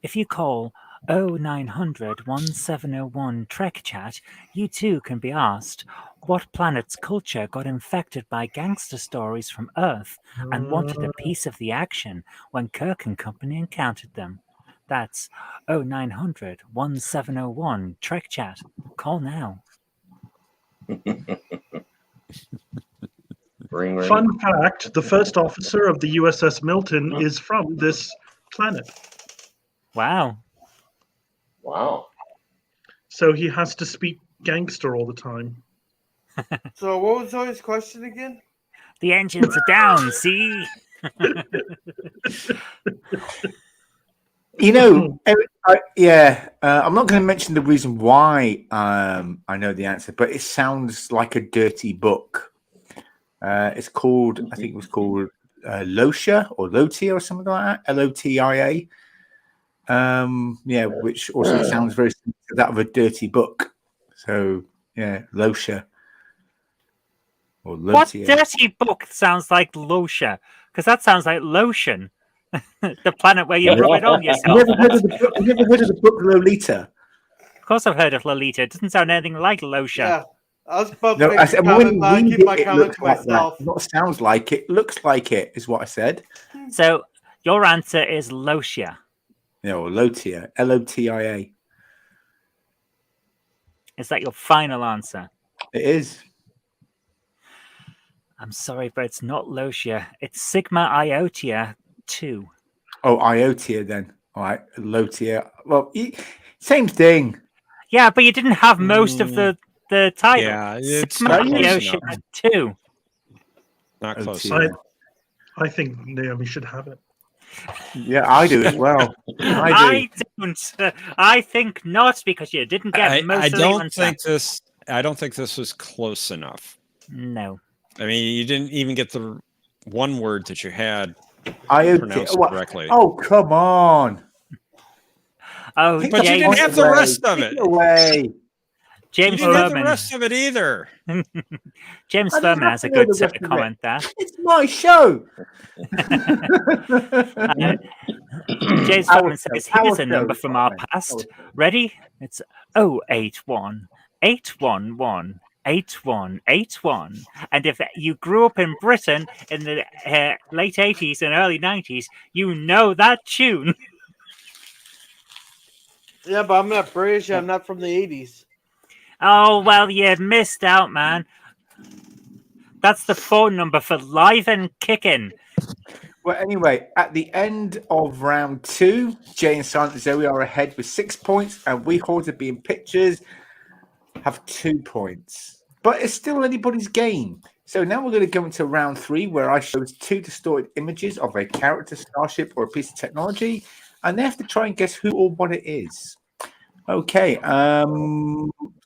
If you call 0900 1701 Trek Chat, you too can be asked what planet's culture got infected by gangster stories from Earth and wanted a piece of the action when Kirk and company encountered them. That's 0900 1701 Trek Chat. Call now. Ring, ring. Fun fact, the first officer of the USS Milton is from this planet. Wow. Wow. So he has to speak gangster all the time. So what was Zoe's question again? The engines are down, see? You know, I'm not going to mention the reason why I know the answer, but it sounds like a dirty book. It's called, I think it was called Lotia or Lotia or something like that, Lotia. Which also sounds very similar to that of a dirty book. So, yeah, Lotia. Or What Lotia. dirty book sounds like Lotia? Because that sounds like lotion. The planet where you rub it on yourself. You never heard of the book Lolita? Of course I've heard of Lolita. It doesn't sound anything like Lotia. Yeah. I was about No, to I make a said, comment, when but I you keep read my it, comment looks to like that. myself. Not sounds like it, looks like it, is what I said. So your answer is Lotia. No, Lotia, Lotia. Is that your final answer? It is. I'm sorry, but it's not Lotia. It's Sigma Iotia 2. Oh, Iotia then. All right, Lotia. Well, same thing. Yeah, but you didn't have most of the title. Yeah, it's Sigma not close Iotia enough. 2. Not close Otia. enough. I think Naomi should have it. Yeah, I do as well. I don't. I think not, because you didn't get most I of the don't answer. I don't think this was close enough. No. I mean, you didn't even get the one word that you had Iotia. pronounced correctly. Oh, come on. Oh, Take But you didn't James, have the rest of Take it. away. You James didn't have the Furman. rest of it either. James I don't Furman have has to a know good the rest of it. comment there. It's my show. James Our Furman show, says, our here's a number show, from our Furman, past. our show. Ready? It's 081 811 8181. And if you grew up in Britain in the late 80s and early 90s, you know that tune. Yeah, but I'm not British. I'm not from the 80s. Oh, well, you missed out, man. That's the phone number for Live and Kickin'. Well, anyway, at the end of round 2, Jay and Silent Zoe are ahead with 6 points, and We Hold to Be in Pictures have 2 points. But it's still anybody's game. So now we're going to go into round 3, where I show 2 distorted images of a character, starship, or a piece of technology, and they have to try and guess who or what it is. Okay,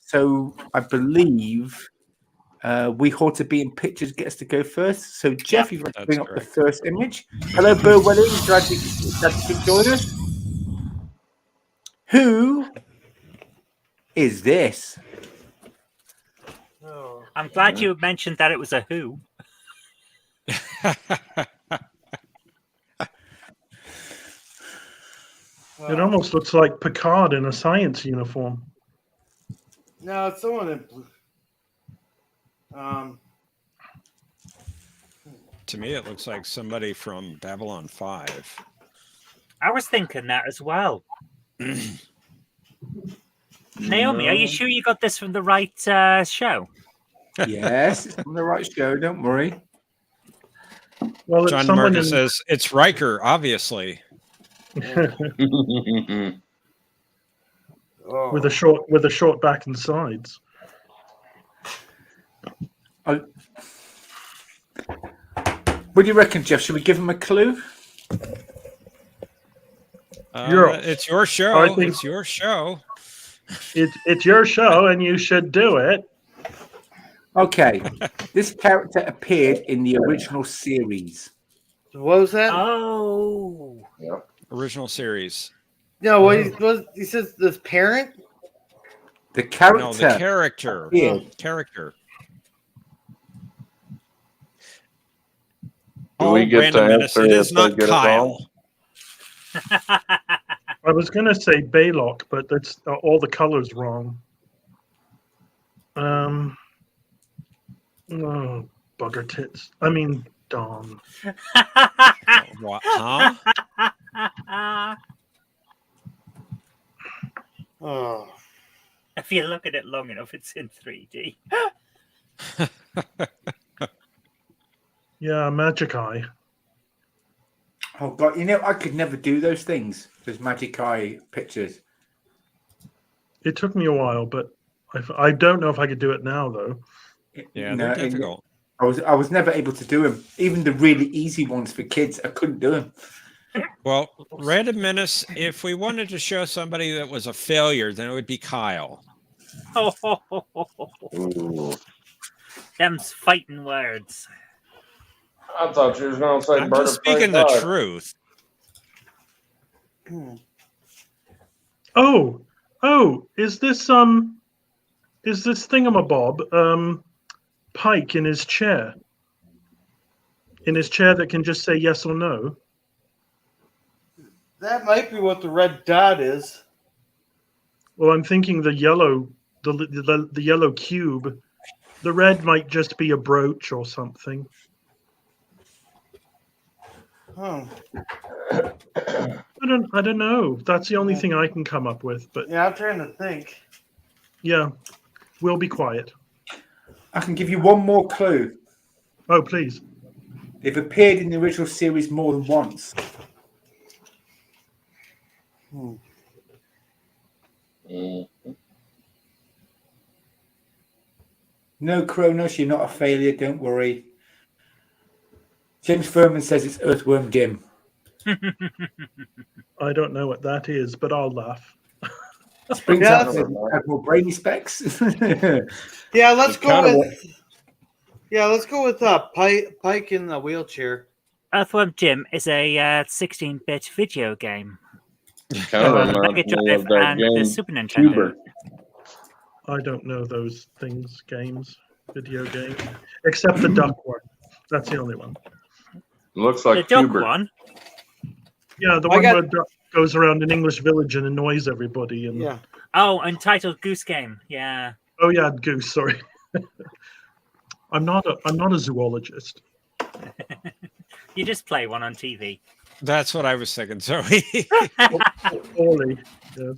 so I believe We Hold to Be in Pictures gets to go first. So, Jeff, you've got to bring up the first image. Hello, Bill Welling. Glad you could join us. Who is this? Oh. I'm glad you mentioned that it was a who. It almost looks like Picard in a science uniform. No, it's someone in blue. To me, it looks like somebody from Babylon 5. I was thinking that as well. Naomi, are you sure you got this from the right show? Yes, it's from the right show. Don't worry. Well, it's John someone DeMarco in... says it's Riker, obviously. Oh. with a short back and sides. What do you reckon, Jeff? Should we give him a clue? It's your show. I think- It's your show. It's your show, and you should do it. Okay. This character appeared in the original series. What was that? Oh, Yep. Original series. No, what he says this parent? The character. No, the character. appeared. Character. Do we get to Random Menace, answer it if is they not get it Kyle. wrong? I was going to say Baylock, but that's all the colors wrong. Oh, bugger tits. I mean, Dom. What? Huh? Oh. if you look at it long enough, it's in 3D. Yeah, Magic Eye. Oh God! You know I could never do those things. Those magic eye pictures. It took me a while, but I don't know if I could do it now, though. Yeah, No, they're difficult. I was never able to do them. Even the really easy ones for kids, I couldn't do them. Well, Random Menace, if we wanted to show somebody that was a failure, then it would be Kyle. Ooh. Them's fighting words. I thought you was going to say I'm bird just of prey speaking the dive. truth. Oh, is this thingamabob Pike in his chair? In his chair that can just say yes or no? That might be what the red dot is. Well, I'm thinking the yellow cube. The red might just be a brooch or something. Huh. I don't know. That's the only thing I can come up with. But Yeah, I'm trying to think. yeah, we'll be quiet. I can give you one more clue. Oh, please. They've appeared in the original series more than once. No, Kronos, you're not a failure. Don't worry. James Furman says it's Earthworm Jim. I don't know what that is, but I'll laugh. Springtime Yeah, has more brainy specs. Yeah, let's It's go kinda with. Yeah, let's go with Pike in the wheelchair. Earthworm Jim is a 16-bit video game. Kind of for reminds Mega me Drive of that and the game, Super Nintendo. Cuber. I don't know those things, video games, except the duck one. That's the only one. Looks The like duck Cuber. one. Yeah, the I one got- where duck goes around an English village and annoys everybody. And Yeah. Oh, Untitled Goose Game. Yeah. oh yeah, goose. Sorry, I'm not a zoologist. You just play one on TV. That's what I was thinking, Zoe. Orly. Yeah.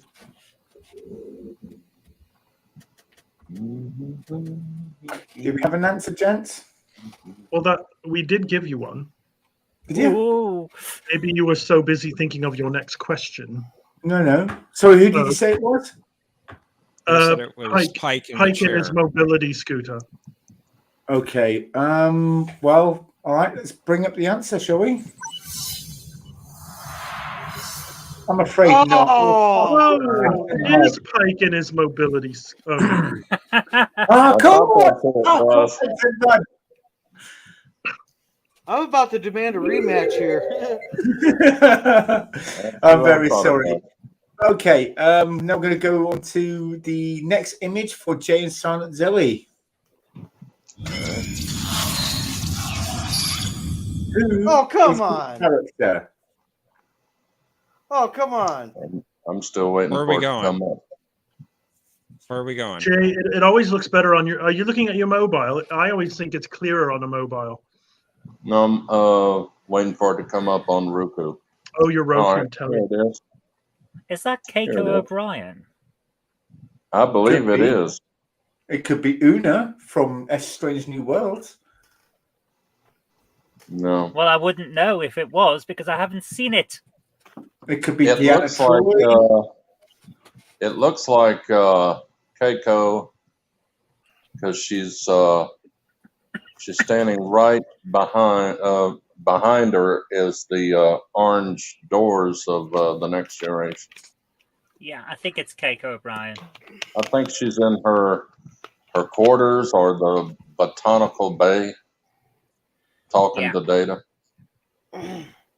Do we have an answer, gents? Well, that we did give you one. Yeah. Ooh. Maybe you were so busy thinking of your next question. No. Sorry, who did you say it was? I said it was Pike in the Pike in chair. his mobility scooter. Okay. Well, all right. Let's bring up the answer, shall we? I'm afraid not. Oh, Oh, it is Pike in his mobility scooter. Oh, come on! It was. I'm about to demand a rematch here. I'm very sorry. Okay, now we're going to go on to the next image for Jay and Silent Zoe. Who Oh, come is the on. character? Oh, come on. I'm still waiting Where are for we it to going? come up. Where are we going? Jay, it always looks better on your. Are you looking at your mobile? I always think it's clearer on a mobile. No, I'm waiting for it to come up on Roku. Oh, your Roku All right, telly. here it is. Is that Here Keiko it is. O'Brien? I believe Could it be. is. It could be Una from A Strange New World. No. Well, I wouldn't know if it was because I haven't seen it. It could be It Deanna looks like Troy. It looks like Keiko, because she's standing right behind her is the orange doors of the Next Generation. Yeah, I think it's Keiko O'Brien. I think she's in her quarters or the botanical bay talking to Data.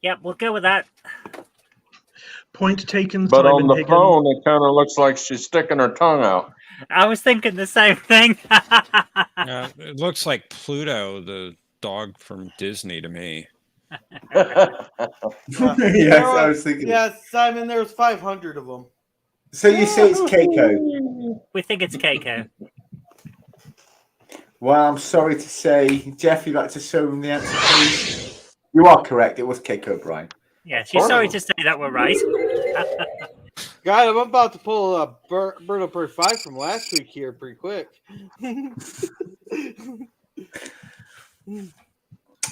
Yeah, we'll go with that. Point taken, But Simon on the Higgins. phone, it kind of looks like she's sticking her tongue out. I was thinking the same thing. It looks like Pluto, the dog from Disney, to me. Yes, I was thinking. Yeah, Simon, there's 500 of them. So you say it's Keiko? We think it's Keiko. Well, I'm sorry to say, Jeff, you'd like to show him the answer, please? You are correct. It was Keiko O'Brien. Yeah, she's sorry to say that we're right. God, I'm about to pull a Bird Bird 5 from last week here pretty quick.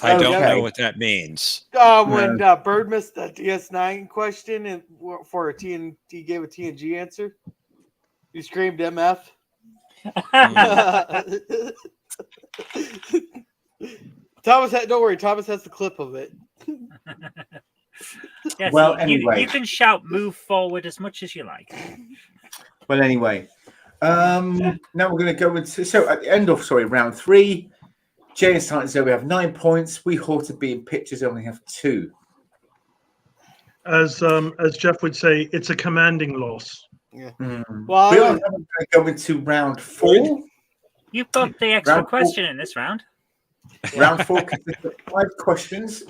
I don't know what that means. When Bird missed the DS9 question and for a TNT gave a TNG answer, you screamed MF. Thomas don't worry, Thomas has the clip of it. Yes, Well, anyway. you can shout "move forward" as much as you like. Well, anyway, now we're going to go into at the end of round 3. Jay and Silent Zoe have 9 points. We Ought to Be in Pictures only have 2. As Jeff would say, it's a commanding loss. Yeah. Well, we're going to go into round 4. You booked the extra question in this round. Round 4 consists of 5 questions.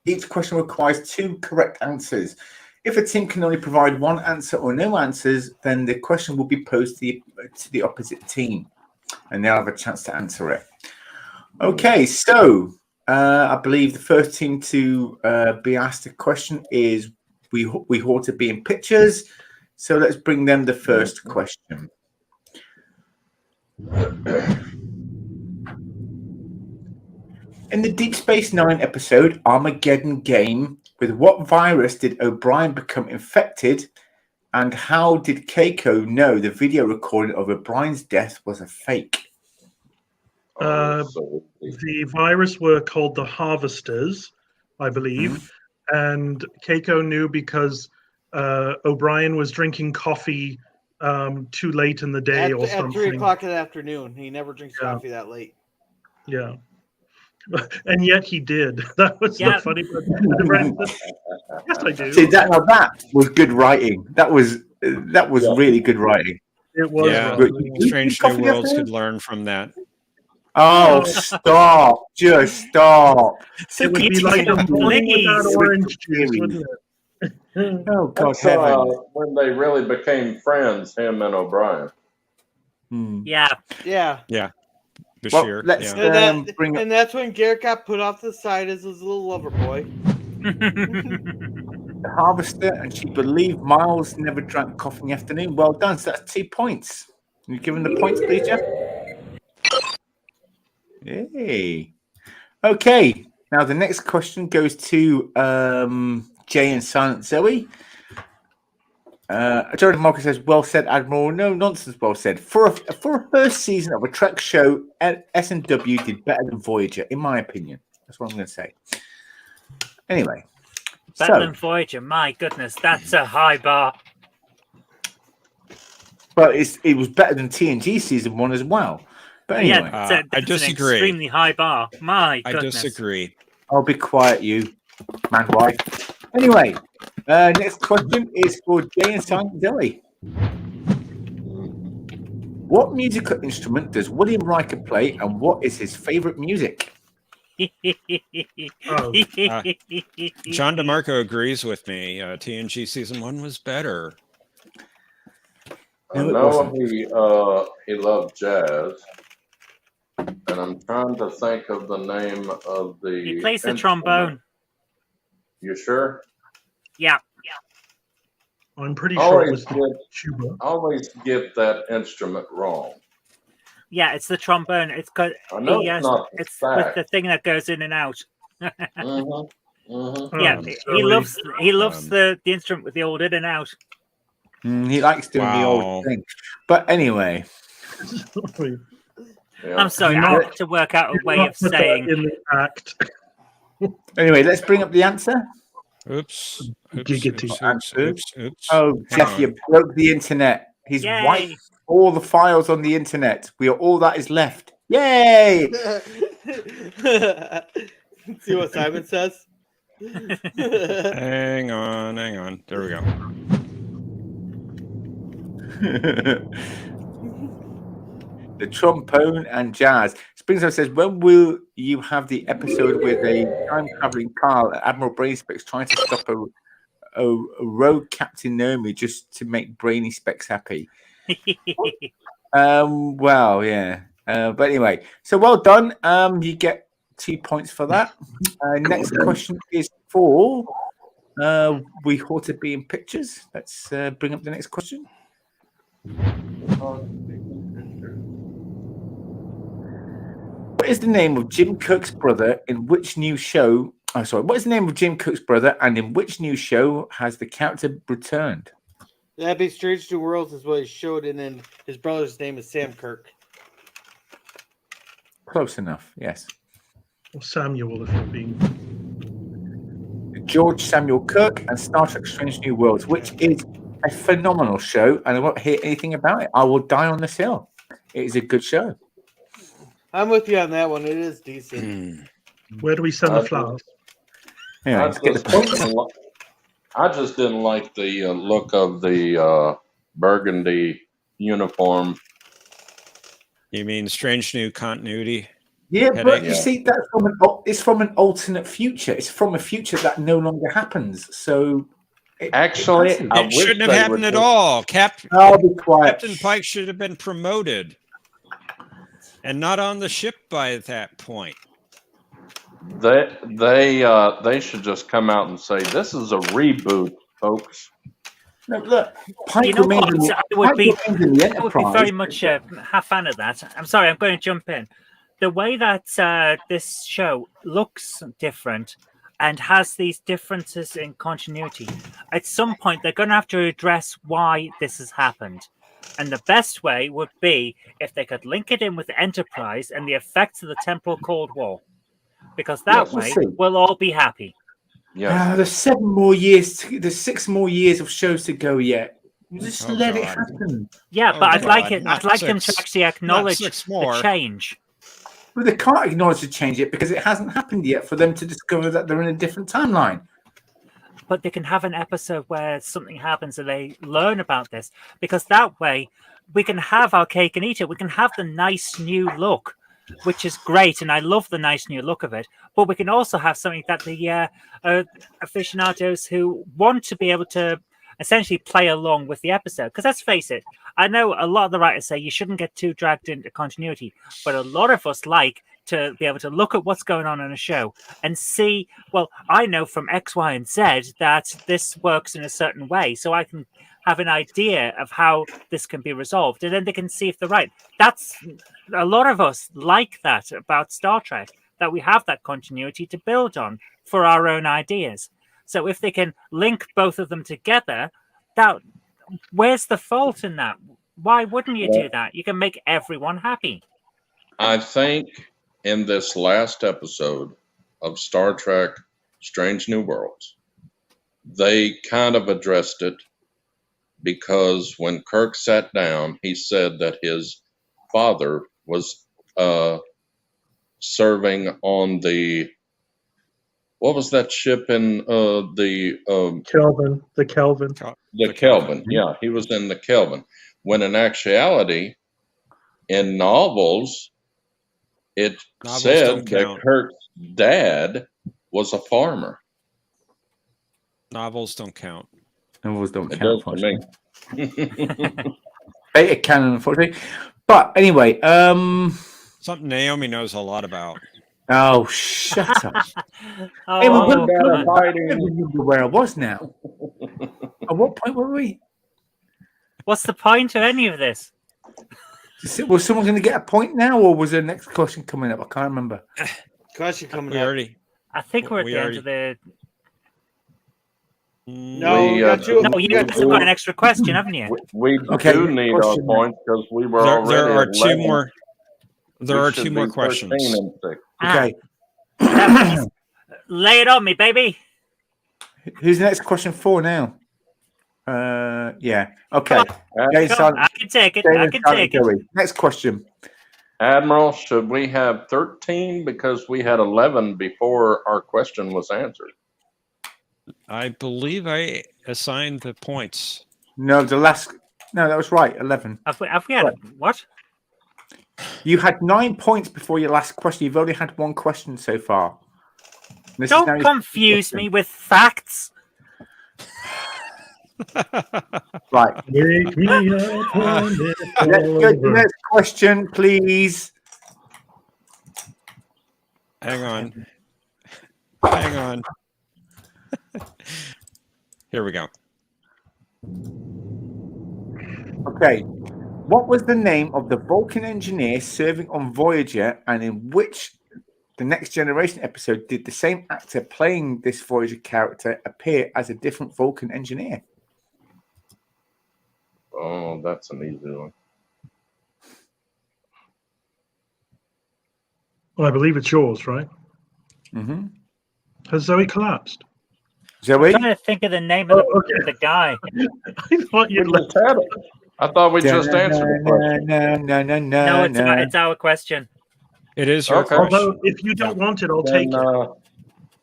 Each question requires 2 correct answers. If a team can only provide 1 answer or no answers, then the question will be posed to the opposite team, and they'll have a chance to answer it. Okay, so I believe the first team to be asked a question is We Ought to Be in Pictures. So let's bring them the first question. In the Deep Space Nine episode Armageddon Game, with what virus did O'Brien become infected, and how did Keiko know the video recording of O'Brien's death was a fake? The virus were called the Harvesters, I believe, and Keiko knew because O'Brien was drinking coffee too late in the day or something. At 3 o'clock in the afternoon. He never drinks coffee that late. Yeah. And yet he did. That was the funny part. Yes, I do. See, that was good writing. That was really good writing. It was. Yeah, Strange New Worlds could learn from that. Oh, stop! Just stop. It would be like a morning without orange juice, wouldn't it? Oh, God, That's when they really became friends, him and O'Brien. Yeah. Bashir. Well, and that's when Garrett got put off the side as his little lover boy. The Harvester, and she believed Miles never drank coffee in the afternoon. Well done. So that's 2 points. Can you give him the points, please, Jeff? Hey. Okay. Now the next question goes to Jay and Silent Zoe. Jordan Marcus says, "Well said, Admiral." No nonsense. Well said. For a first season of a Trek show, S&W did better than Voyager, in my opinion. That's what I'm going to say. Anyway, better than Voyager. My goodness, that's a high bar. But it was better than TNG season 1 as well. But anyway, I disagree. An extremely high bar. My goodness. I disagree. I'll be quiet, you man wife. Anyway, next question is for Jay and Silent Zoe. What musical instrument does William Riker play, and what is his favorite music? John DeMarco agrees with me. TNG season 1 was better. I know he loved jazz, and I'm trying to think of the name of the. He plays the trombone. You sure? Yeah. I'm pretty sure it was the tuba. I always get that instrument wrong. Yeah, it's the trombone. It's got. It's with the thing that goes in and out. Mm-hmm. Yeah, he loves the instrument with the old in and out. He likes doing the old thing. But anyway. I'm sorry, I had to work out a way of saying in the act. Anyway, let's bring up the answer. Oops. Oh, Jeff, you broke the internet. He's wiped all the files on the internet. We are all that is left. Yay! See what Simon says? Hang on. There we go. The trombone and jazz. Springside says, when will you have the episode with a time-traveling Carl at Admiral Brainy Specs trying to stop a rogue Captain Naomi just to make Brainy Specs happy? Well, yeah. But anyway, so well done. You get 2 points for that. Next question is for We Ought to Be in Pictures. Let's bring up the next question. What is the name of Jim Cook's brother in which new show? What is the name of Jim Cook's brother, and in which new show has the character returned? That'd be Strange New Worlds is what he showed, and then his brother's name is Sam Kirk. Close enough, yes. Or Samuel, if you're being. George Samuel Kirk and Star Trek Strange New Worlds, which is a phenomenal show, and I won't hear anything about it. I will die on this hill. It is a good show. I'm with you on that one. It is decent. Where do we send the flowers? Yeah, let's get the points. I just didn't like the look of the burgundy uniform. You mean Strange New Continuity? Yeah, but you see, that's from an alternate future. It's from a future that no longer happens. So it shouldn't have happened at all. Captain Pike should have been promoted and not on the ship by that point. They should just come out and say, this is a reboot, folks. No, look, Pike I would be very much a fan of that. I'm sorry, I'm going to jump in. The way that this show looks different and has these differences in continuity, at some point they're going to have to address why this has happened. And the best way would be if they could link it in with Enterprise and the effects of the temporal Cold War. Because that way we'll all be happy. Yeah, there's 7 more years. There's 6 more years of shows to go yet. Just let it happen. Yeah, but I'd like them to actually acknowledge the change. But they can't acknowledge the change yet because it hasn't happened yet for them to discover that they're in a different timeline. But they can have an episode where something happens and they learn about this, because that way we can have our cake and eat it. We can have the nice new look, which is great, and I love the nice new look of it. But we can also have something that the aficionados who want to be able to essentially play along with the episode. Because let's face it, I know a lot of the writers say you shouldn't get too dragged into continuity, but a lot of us like to be able to look at what's going on in a show and see, well, I know from X, Y, and Z that this works in a certain way, so I can have an idea of how this can be resolved, and then they can see if they're right. That's a lot of us like that about Star Trek, that we have that continuity to build on for our own ideas. So if they can link both of them together, where's the fault in that? Why wouldn't you do that? You can make everyone happy. I think in this last episode of Star Trek Strange New Worlds, they kind of addressed it, because when Kirk sat down, he said that his father was serving on the, what was that ship in the Kelvin? The Kelvin. The Kelvin. Yeah, he was in the Kelvin. When in actuality, in novels, it said that Kirk's dad was a farmer. Novels don't count. Novels don't It count. does for me. Beta canon, unfortunately. But anyway, something Naomi knows a lot about. Oh, shut up. Oh, hey, I remember where I was now. At what point were we? What's the point of any of this? Was someone going to get a point now, or was there next question coming up? I can't remember. Question coming up. I think we're at the end of the... No, We, we got two. No, you've still got an extra question, haven't you? We Okay, do next need our question. points because we were There already are at two 11. more. There We are should two more be 13 questions. and 6. Okay. That means- lay it on me, baby. Who's the next question for now? Yeah. Okay. Jay Come on, Silent- I can take it. Jay I and can Silent take it. Joey. Next question. Admiral, should we have 13 because we had 11 before our question was answered? I believe I assigned the points. No, that was right. 11. Have we had what? You had 9 points before your last question. You've only had one question so far. Don't confuse me with facts. Right. Wake me up when it's Let's go to the over. next question, please. Hang on. Hang on. Here we go. Okay. What was the name of the Vulcan engineer serving on Voyager, and in which the Next Generation episode did the same actor playing this Voyager character appear as a different Vulcan engineer? Oh, that's an easy one. Well, I believe it's yours, right? Mm-hmm. Has Zoe collapsed? Zoe? I'm trying to think of the name of the guy. I thought We you'd let. just had it. I thought we just answered the question. No, it's our question. It is your Okay. question. Although, if you don't want it, I'll Then, take it.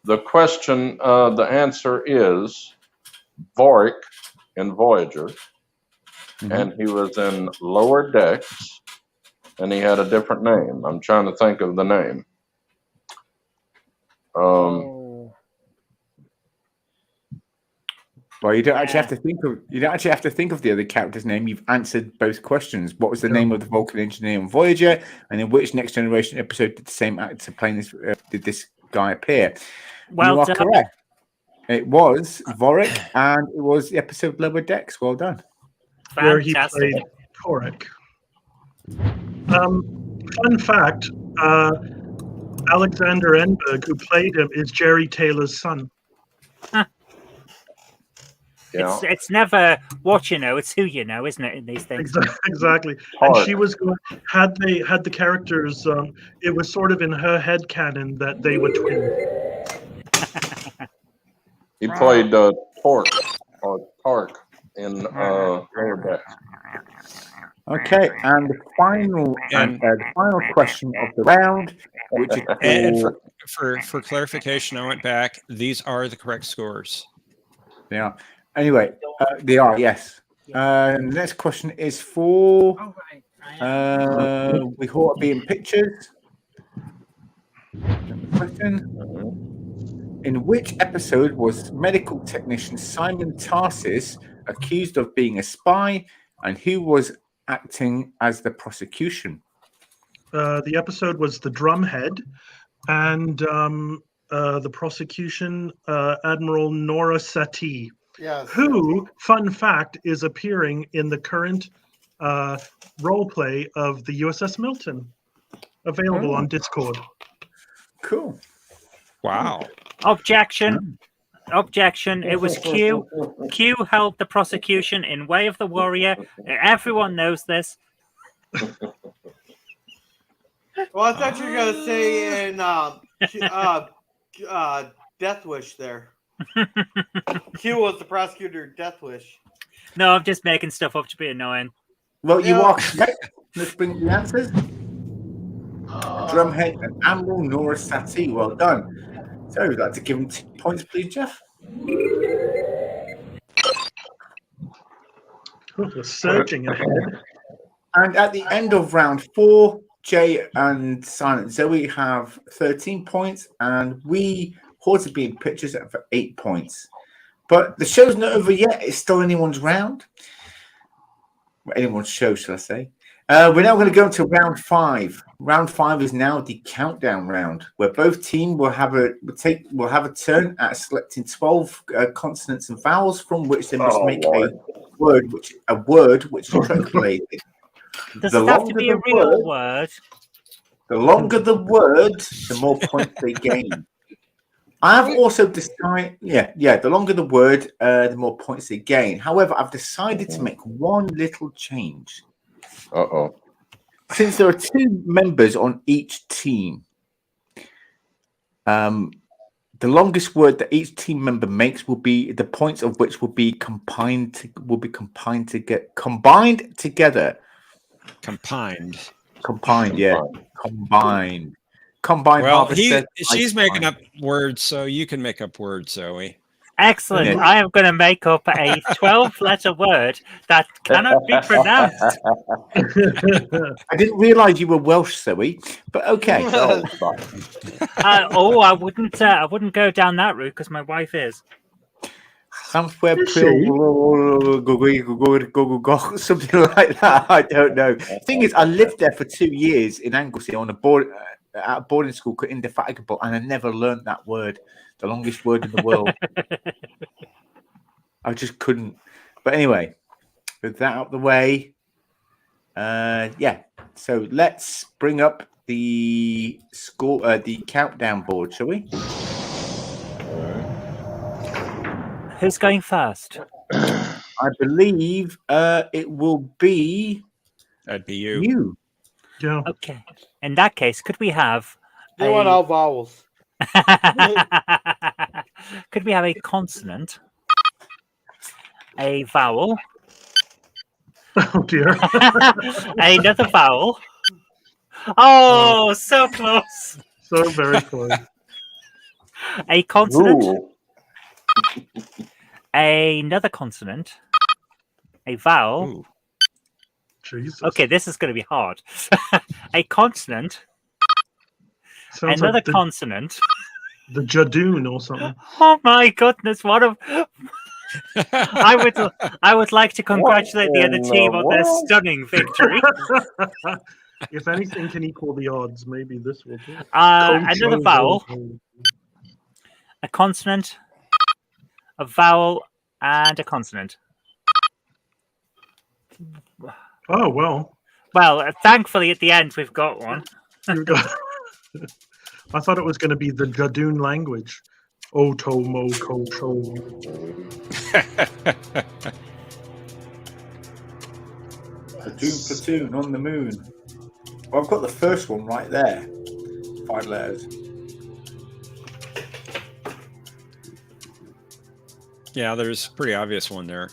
the question, the answer is Vorik in Voyager, and he was in Lower Decks, and he had a different name. I'm trying to think of the name. Well, you don't actually have to think of the other character's name. You've answered both questions. What was the name of the Vulcan engineer on Voyager, and in which Next Generation episode did the same actor playing this did this guy appear? Well you are done. correct. It was Vorik, and it was the episode Lower Decks. Well done. Where he Fantastic. played Torek. Fun fact: Alexander Enberg, who played him, is Jerry Taylor's son. Yeah. It's never what you know, it's who you know, isn't it? In these things. Exactly. And she was going. Had the characters, it was sort of in her head canon that they were twins. He played Tork in Lower Decks. Okay, and the final question of the round, which is And for clarification, I went back. These are the correct scores. yeah. Anyway, they are, yes. The next question is for we ought to be in pictures. Question: in which episode was medical technician Simon Tarsis accused of being a spy, and who was acting as the prosecution? The episode was The Drumhead, and the prosecution, Admiral Nora Satie. Yes. Who, fun fact, is appearing in the current role play of the USS Milton, available on Discord. Cool. Wow. Objection. It was Q. Q held the prosecution in Way of the Warrior. Everyone knows this. Well, I thought you were gonna say in Death Wish there. Q was the prosecutor in Death Wish. No, I'm just making stuff up to be annoying. Well, you are correct. Let's bring the answers. Drumhead and Admiral Nora Satie. Well done. So, would you like to give them 2 points, please, Jeff? We're surging ahead. And at the end of round 4, Jay and Silent Zoe have 13 points, and we ought to be in pictures for 8 points. But the show's not over yet. It's still anyone's round. Well, anyone's show, shall I say. We're now going to go to round 5. Round 5 is now the countdown round, where both teams will have a turn at selecting 12 consonants and vowels from which they must make a word which is translated. Does it have to be a real word? The longer the word, the more points they gain. I've also decided, the longer the word, the more points they gain. However, I've decided to make one little change. Uh-oh. Since there are 2 members on each team, the longest word that each team member makes will be the points of which will be combined together. Combined, yeah. Combined. Well, Harvester. she's making up words, so you can make up words, Zoe. Excellent. Yeah. I am going to make up a 12-letter word that cannot be pronounced. I didn't realise you were Welsh, Zoe, but okay. No, stop. I wouldn't go down that route because my wife is. Somewhere Is she? something like that. I don't know. Thing is, I lived there for 2 years in Anglesey on a at a boarding school called Indefatigable, and I never learned that word, the longest word in the world. I just couldn't. But anyway, with that out of the way, so let's bring up the score, the countdown board, shall we? Who's going first? I believe it will be That'd be you. you. Yeah. Okay. In that case, could we have They want all vowels. could we have a consonant, a vowel, Oh dear. another vowel? Oh, so close. So very close. A consonant, Rule. another consonant, a vowel. Ooh. Jesus. Okay, this is going to be hard. A consonant, Sounds another like consonant. the Jadoon or something. Oh my goodness! What a I would like to congratulate the other in team the on their world? stunning victory. If anything can equal the odds, maybe this will do. Another vowel, a consonant, a vowel, and a consonant. Oh well. Well, thankfully at the end we've got one. You've got... I thought it was going to be the Jadoon language. Oto mo ko cho. Platoon on the moon. Well, I've got the first one right there. 5 letters. Yeah, there's a pretty obvious one there.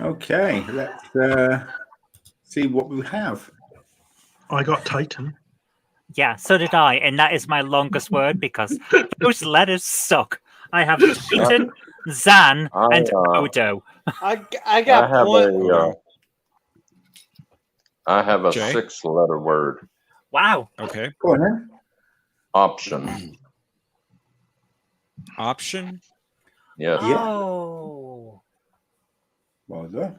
Okay, let's see what we have. I got Titan. Yeah, so did I, and that is my longest word because those letters suck. I have Titan, Zan, and Odo. I got point. I have a Jay? 6-letter word. Wow. Okay. Go on then. Option. Option. Yes. Yeah. Oh, Well done.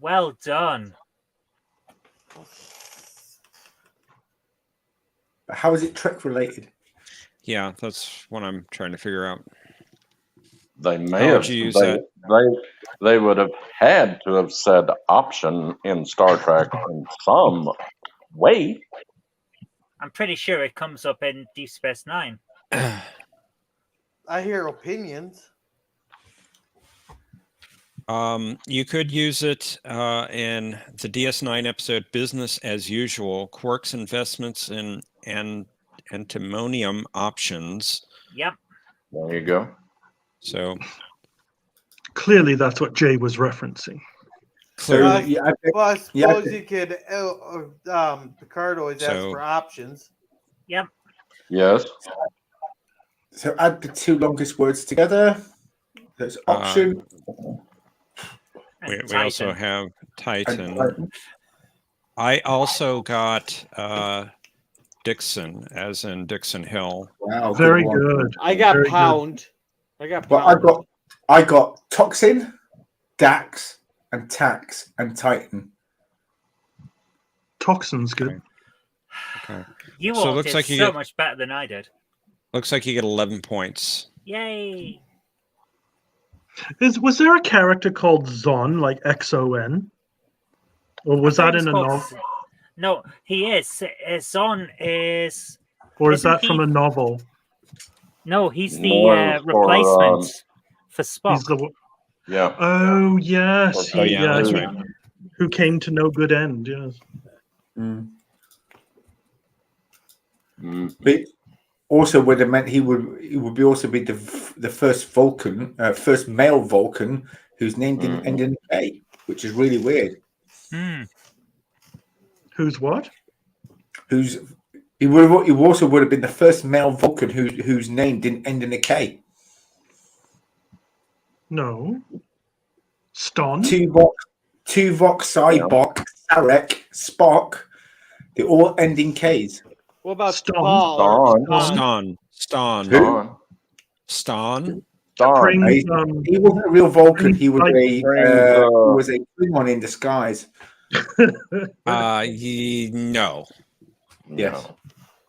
well done. But how is it Trek related? Yeah, that's what I'm trying to figure out. They may How have. would you use that? They would have had to have said option in Star Trek in some way. I'm pretty sure it comes up in Deep Space Nine. I hear opinions. You could use it in the DS9 episode "Business as Usual." Quark's investments in antimonium options. Yep. There you go. So Clearly, that's what Jay was referencing. clearly, I suppose you could. Picard always asks So- for options. Yep. Yes. So add the two longest words together. There's option. And we also Titan. have and Titan. Titan. I also got Dixon, as in Dixon Hill. Wow, Very one. good. I got Very good. pound. I got But pound. I got Toxin, Dax, and Tax, and Titan. Toxin's good. Okay. You So it all looks did like you so get- much better than I did. Looks like you get 11 points. Yay! Was there a character called Zon, like XON? Or was that in a novel? No, he is. Zon is. Or is isn't that from he- a novel? No, he's the No, replacement for He's Spock. the. Yeah. Oh yes, Oh, yeah, that's right. Who came to no good end? Yes. Mm. Mm. But also would have meant he would be also be the first Vulcan, first male Vulcan whose name didn't end in A, which is really weird. Hmm. Who's what? He also would have been the first male Vulcan whose name didn't end in a K. No. Ston. Tuvok, Cybok, Sarek, Spock, they all end in Ks. What about Ston. Paul? or Ston. Ston? Who? Ston. Brings, He wasn't a real Vulcan. He was Brings, a Klingon in disguise. No. Yes.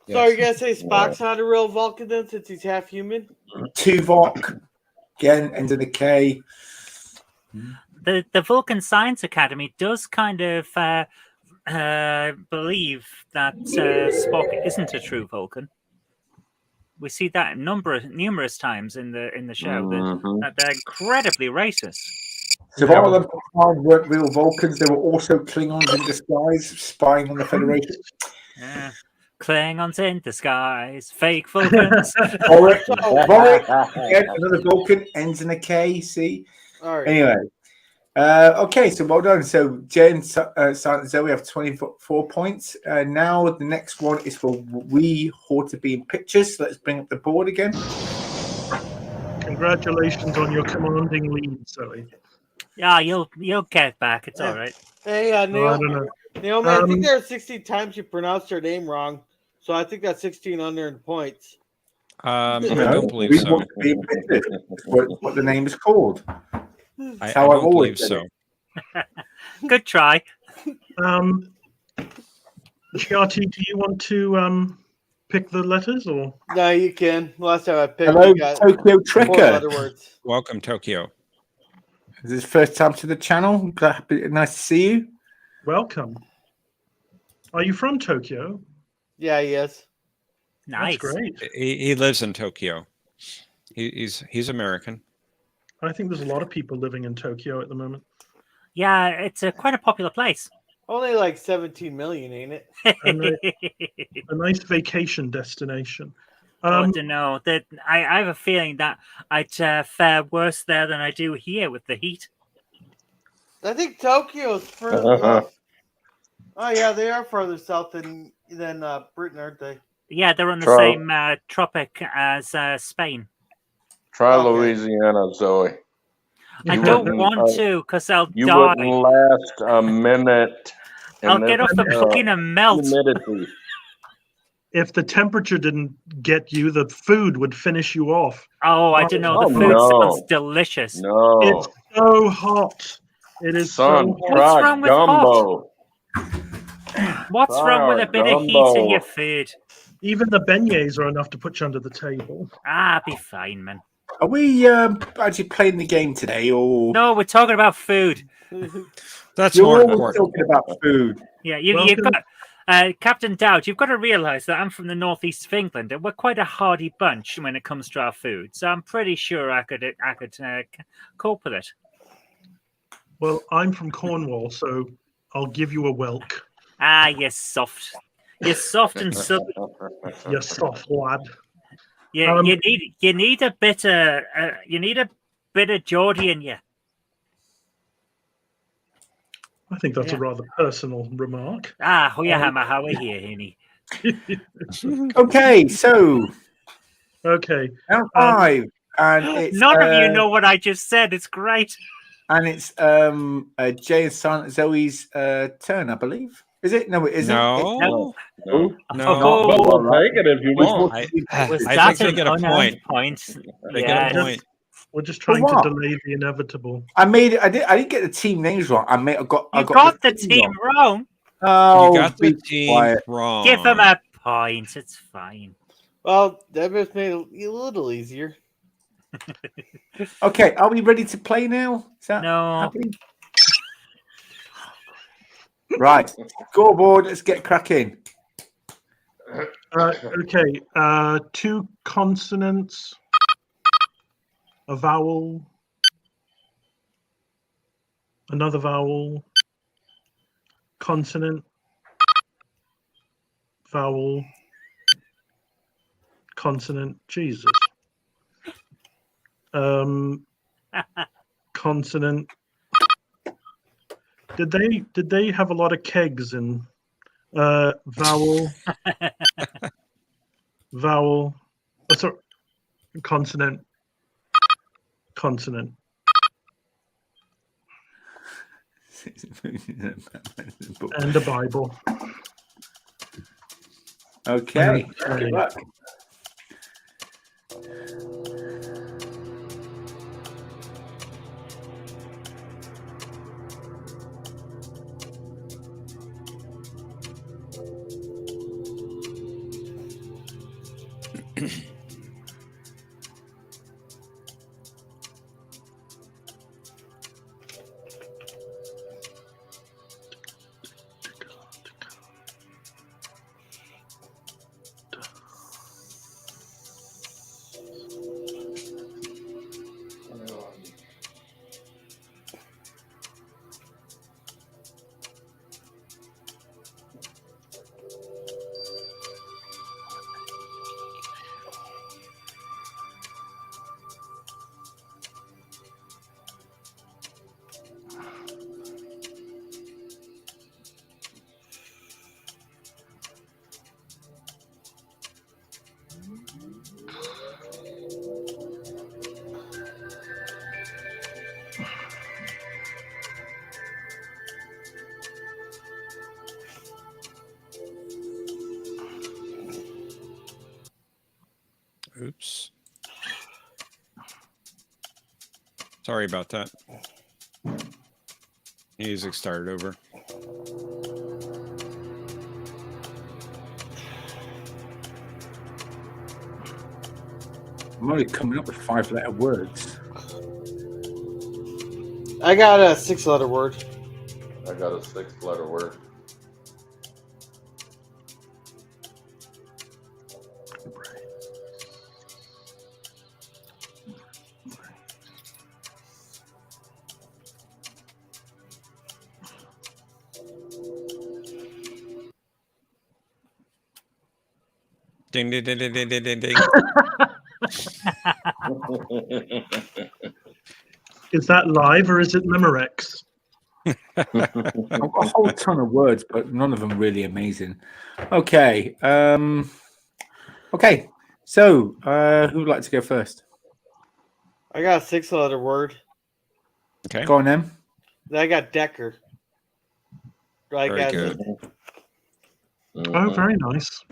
So are you gonna say Spock's not a real Vulcan then, since he's half human? Tuvok, again, ends in a K. The Vulcan Science Academy does kind of believe that Spock isn't a true Vulcan. We see that numerous times in the show that they're incredibly racist. So if all of them weren't real Vulcans, they were also Klingons in disguise, spying on the Federation. Yeah. Klingons in disguise, fake Vulcans. Vorik, again, another Vulcan, ends in a K. See. All right. Anyway, okay, so well done. So Jen, Silent and Zoe have 24 points. Now the next one is for We Ought to Be in Pictures. So let's bring up the board again. Congratulations on your commanding lead, Zoe. Yeah, you'll get back. It's all right. Hey, I don't Naomi, know. Naomi, I think there are 16 times you pronounced her name wrong, so I think that's 16 unearned points. I No, don't believe We so. Want to Be in Pictures. That's what the name is called. I how I've don't always believe said so. it. Good try. GRT, do you want to pick the letters or? No, you can. Last time I picked, Hello, you got Tokyo 4 Trekker. letter words. Welcome, Tokyo. Is this first time to the channel? Nice to see you. Welcome. Are you from Tokyo? Yeah, yes. Nice. That's great. He lives in Tokyo. He's American. I think there's a lot of people living in Tokyo at the moment. Yeah, it's quite a popular place. Only like 17 million, ain't it? A nice vacation destination. I don't know. That I have a feeling that I'd fare worse there than I do here with the heat. I think Tokyo's further. Oh yeah, they are further south than Britain, aren't they? Yeah, they're on the Try- same tropic as Spain. Try Okay. Louisiana, Zoe. I You don't wouldn't, want to because I'll You die. wouldn't last a minute. in I'll get this, off the plane and melt. humidity. If the temperature didn't get you, the food would finish you off. Oh, I don't know. The Oh, food no. sounds delicious. No. It's so hot. It is Son, so hot. What's try wrong with gumbo. What's wrong with a bit of heat in your food? Even the beignets are enough to put you under the table. Be fine, man. Are we actually playing the game today, or No, we're talking about food. That's you're more always important. talking about food? Yeah, you've got Captain Dowd. You've got to realise that I'm from the northeast of England, and we're quite a hardy bunch when it comes to our food. So I'm pretty sure I could cope with it. Well, I'm from Cornwall, so I'll give you a welk. You're soft. You're soft and southern. You soft lad. Yeah, you need a bit of Geordie in you. I think that's a rather personal remark. How are here, Henny? Okay, so Okay. round 5, and it's none of you know what I just said. It's great. And it's Jay and Silent Zoe's turn, I believe. Is it? No, it isn't. No. No. Oh, But we'll take it if you want. I Was think that they an get a unearned point. point? They get a point. We're just trying to what? delay the inevitable. I didn't get the team names wrong. I got the team wrong. Oh, You got the be team quiet. wrong. Give them a point. It's fine. Well, that just made it a little easier. Okay, are we ready to play now? Is that No. happening? Right, scoreboard. Let's get cracking. Okay. 2 consonants, a vowel, another vowel, consonant, vowel, consonant. Jesus. Consonant. Did they have a lot of kegs in vowel? Vowel. Oh, sorry. Consonant. Consonant. And a Bible. Okay. Good luck. Oops. Sorry about that. Music started over. I'm only coming up with 5-letter words. I got a 6-letter word. I got a 6-letter word. Ding, ding, ding, ding, ding, ding, ding, ding. Is that live or is it Memorex? I've got a whole ton of words, but none of them really amazing. Okay. Okay. So, who would like to go first? I got a 6-letter word. Okay. Go on, then. Then I got Decker. Like Very as good. Oh, very nice.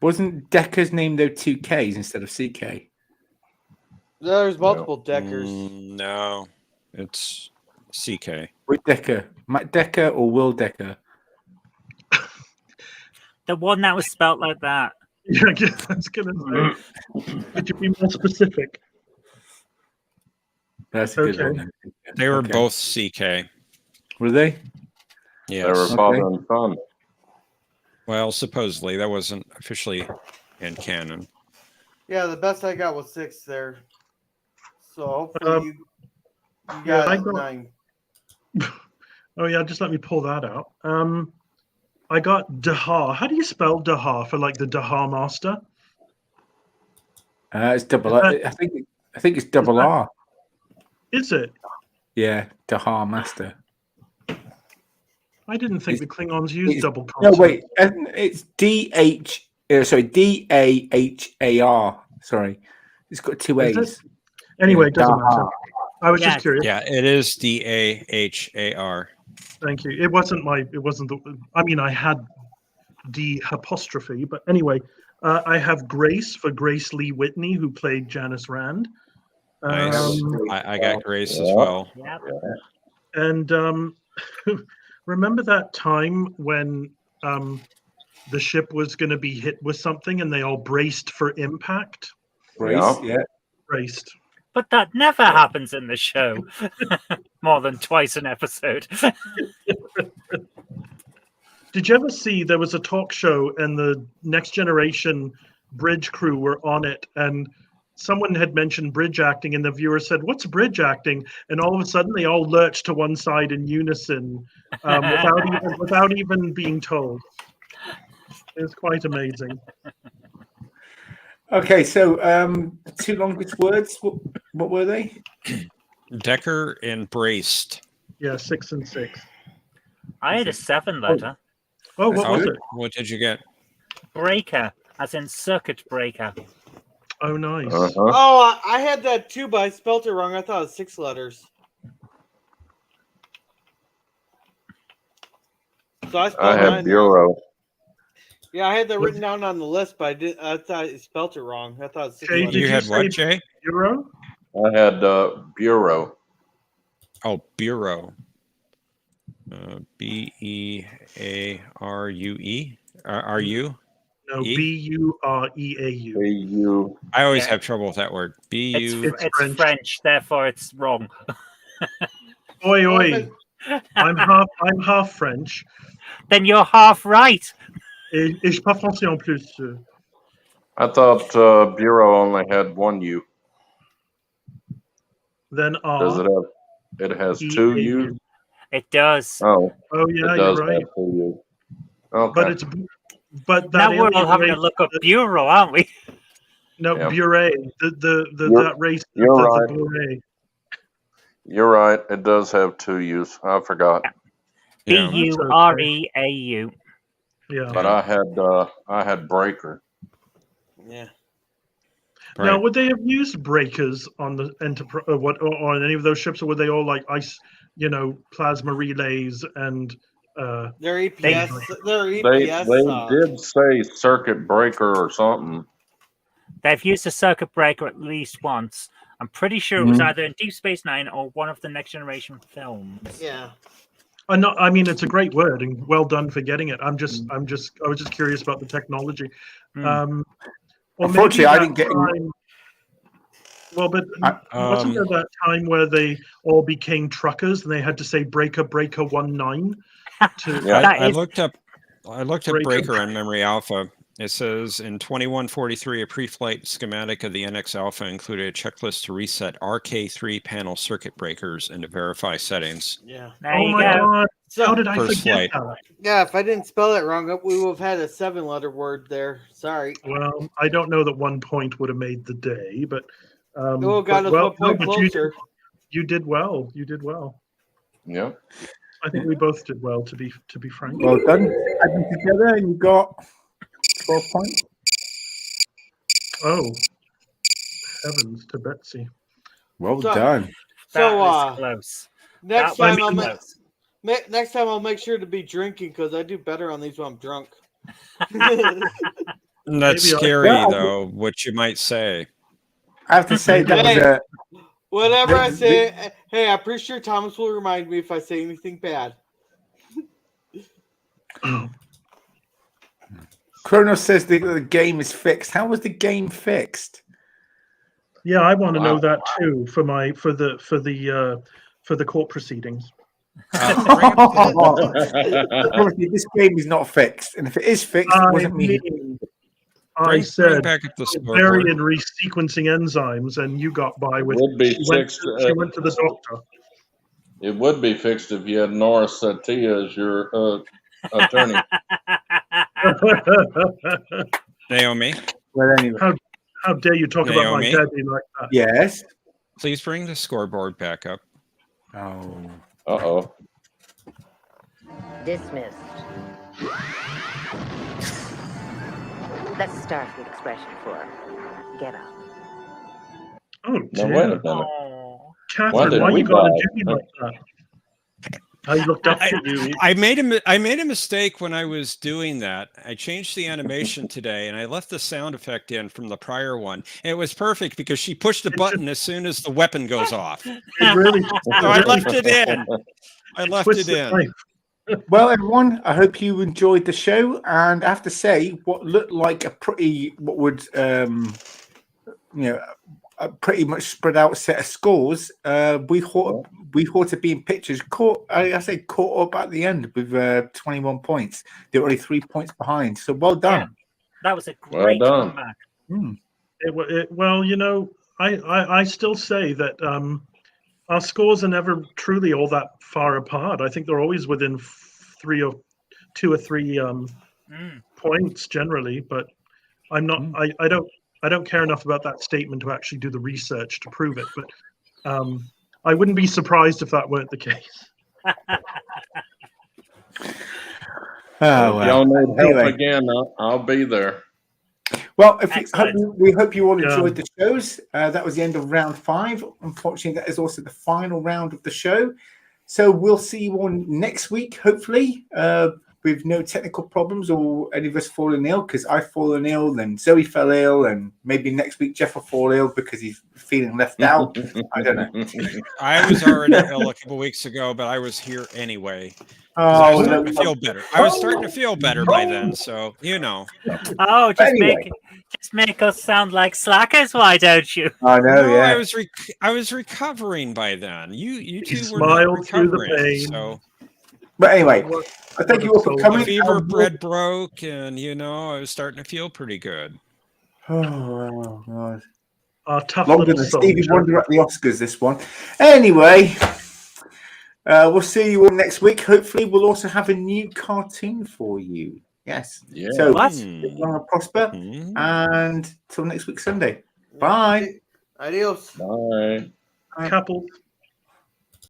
Wasn't Decker's name though 2 Ks instead of CK? There's multiple Deckers. No, it's CK. With Decker, Matt Decker or Will Decker? The one that was spelt like that. Yeah, I guess I was gonna say. Could you be more specific? That's a good Okay. one. They were Okay. both CK. Were they? They were Yes. father and son. Well, supposedly that wasn't officially in canon. Yeah, the best I got was 6 there. So hopefully you Yeah, got I got 9. Oh yeah, just let me pull that out. I got Daha. How do you spell Daha for like the Daha Master? It's double. Is that- I think it's double R. Is it? Yeah, Dahar Master. I didn't think the Klingons used double No, consonants. wait. It's DH. Sorry, DAHAR. Sorry, it's got 2 Is A's. it? Anyway, Yeah, it doesn't matter. Dahar. I was Yeah, just curious. Yeah, it is DAHAR. Thank you. It wasn't the. I mean, I had D apostrophe, but anyway, I have Grace for Grace Lee Whitney, who played Janice Rand. Nice. I got Grace as Yeah. well. Yep. And remember that time when the ship was going to be hit with something and they all braced for impact? Grace. Yeah. Yeah. Braced. But that never happens in the show. More than twice an episode. Did you ever see there was a talk show and the Next Generation bridge crew were on it, and someone had mentioned bridge acting and the viewer said, "What's bridge acting?" And all of a sudden they all lurched to one side in unison without even being told. It was quite amazing. Okay, so the 2 longest words. What were they? Decker and Braced. Yeah, 6 and 6. I had a 7 letter. Oh, what was good. it? What did you get? Breaker, as in circuit breaker. Oh, nice. Uh-huh. Oh, I had that too, but I spelled it wrong. I thought it was 6 letters. So I spelled I had 9 bureau. wrong. Yeah, I had that written down on the list, but I thought I spelled it wrong. I thought it was 6 Jay, letters. did You you had say what, Jay? Bureau? I had bureau. Oh, Bureau. B-E-A-R-U-E? R-U? No, E? B-U-R-E-A-U. B-U. I always Yeah. have trouble with that word. B-U. It's French. French, therefore it's wrong. Oi, Well, oi. I'm half French. Then you're half right. Et je parle français en plus. I thought bureau only had 1 U. Then Does R. it have? It has 2 E-A-U. U's. It does. Oh, Oh yeah, it you're does right. have 2 U's. Okay. But that Now we're all alien having to race- look up bureau, aren't we? No, Yeah. Bure. That race. you're the right. Bure. You're right. It does have 2 U's. I forgot. Yeah. B-U-R-E-A-U. Yeah. But I had breaker. Yeah. Now, Right. would they have used breakers on the Enterprise, or on any of those ships, or were they all like ice, plasma relays and? Their EPS. Their They EPS. did say circuit breaker or something. They've used a circuit breaker at least once. I'm pretty sure it was either in Deep Space Nine or one of the Next Generation films. Yeah. I mean, it's a great word, and well done for getting it. I was just curious about the technology. Or Unfortunately, maybe I that didn't get. time- Well, but wasn't there that time where they all became truckers and they had to say "breaker, breaker 19" to? Yeah. I looked up Breaker. Breaker on Memory Alpha. It says in 2143, a pre-flight schematic of the NX Alpha included a checklist to reset RK3 panel circuit breakers and to verify settings. Yeah. There Oh you my go. God! So, How did I First forget flight. that? yeah, if I didn't spell it wrong, we would have had a 7-letter word there. Sorry. Well, I don't know that 1 point would have made the day, but Oh, got us 1 point closer. You did well. You did well. Yeah. I think we both did well, to be frank. Well done. Add them together, and you got 12 points. Oh, heavens to Betsy! Well So- done. That So, was close. next That was time close. next time I'll make sure to be drinking because I do better on these when I'm drunk. That's Maybe I'll- scary, Yeah. though, what you might say. I have to say that was a. Whatever I say, hey, I'm pretty sure Thomas will remind me if I say anything bad. Kronos says the game is fixed. How was the game fixed? Yeah, I want to know Wow. that too for the court proceedings. Obviously, this game is not fixed, and if it is fixed, it wasn't me. I Bring said back up the very scoreboard. in resequencing enzymes, and you got by with. Would be She went fixed. she went to the doctor. It would be fixed if you had Nora Satia as your attorney. Naomi, Well, anyway, How dare you talk about my Naomi? daddy like that? yes. please bring the scoreboard back up. Oh, Uh-oh. Dismissed. That's a Starfleet expression for get up. Oh Now, wait a dear, minute. Oh. Why Catherine, did why we you gotta die? do me like that? I looked up to you. I made a mistake when I was doing that. I changed the animation today, and I left the sound effect in from the prior one. And it was perfect because she pushed the button as soon as the weapon goes off. So It really, I left it in. I left twists it the in. knife. well, everyone, I hope you enjoyed the show. And I have to say, what looked like a pretty, a pretty much spread out set of scores. We thought to be in pictures. Caught up at the end with 21 points. They were only 3 points behind. So well done. That was a Well great done. comeback. Well, I still say that our scores are never truly all that far apart. I think they're always within 2 or 3 points generally, but I'm not. I don't care enough about that statement to actually do the research to prove it. But I wouldn't be surprised if that weren't the case. Oh, If y'all need help Anyway. again, I'll be there. Well, we hope you all Yeah. enjoyed the shows. That was the end of round 5. Unfortunately, that is also the final round of the show. So we'll see you all next week, hopefully, with no technical problems or any of us falling ill, because I've fallen ill, then Zoe fell ill, and maybe next week Jeff will fall ill because he's feeling left out. I don't know. I was already ill a couple weeks ago, but I was here anyway. I was starting to feel better. I was starting to feel better by then, so you know. Oh, just Anyway. make us sound like slackers, why don't you? I know, No, yeah. I was recovering by then. You two were smiled not through the recovering, pain. so But anyway, I thank you all for The the coming. fever bread broke, and I was starting to feel pretty good. Oh, God. Our tough Longer little than Stevie soldier. Wonder at the Oscars, this one. Anyway, we'll see you all next week. Hopefully, we'll also have a new cartoon for you. Yes. Yeah. So, What? live long and prosper. Hmm. And till next week, Sunday. Bye. Adios. Bye. Couples.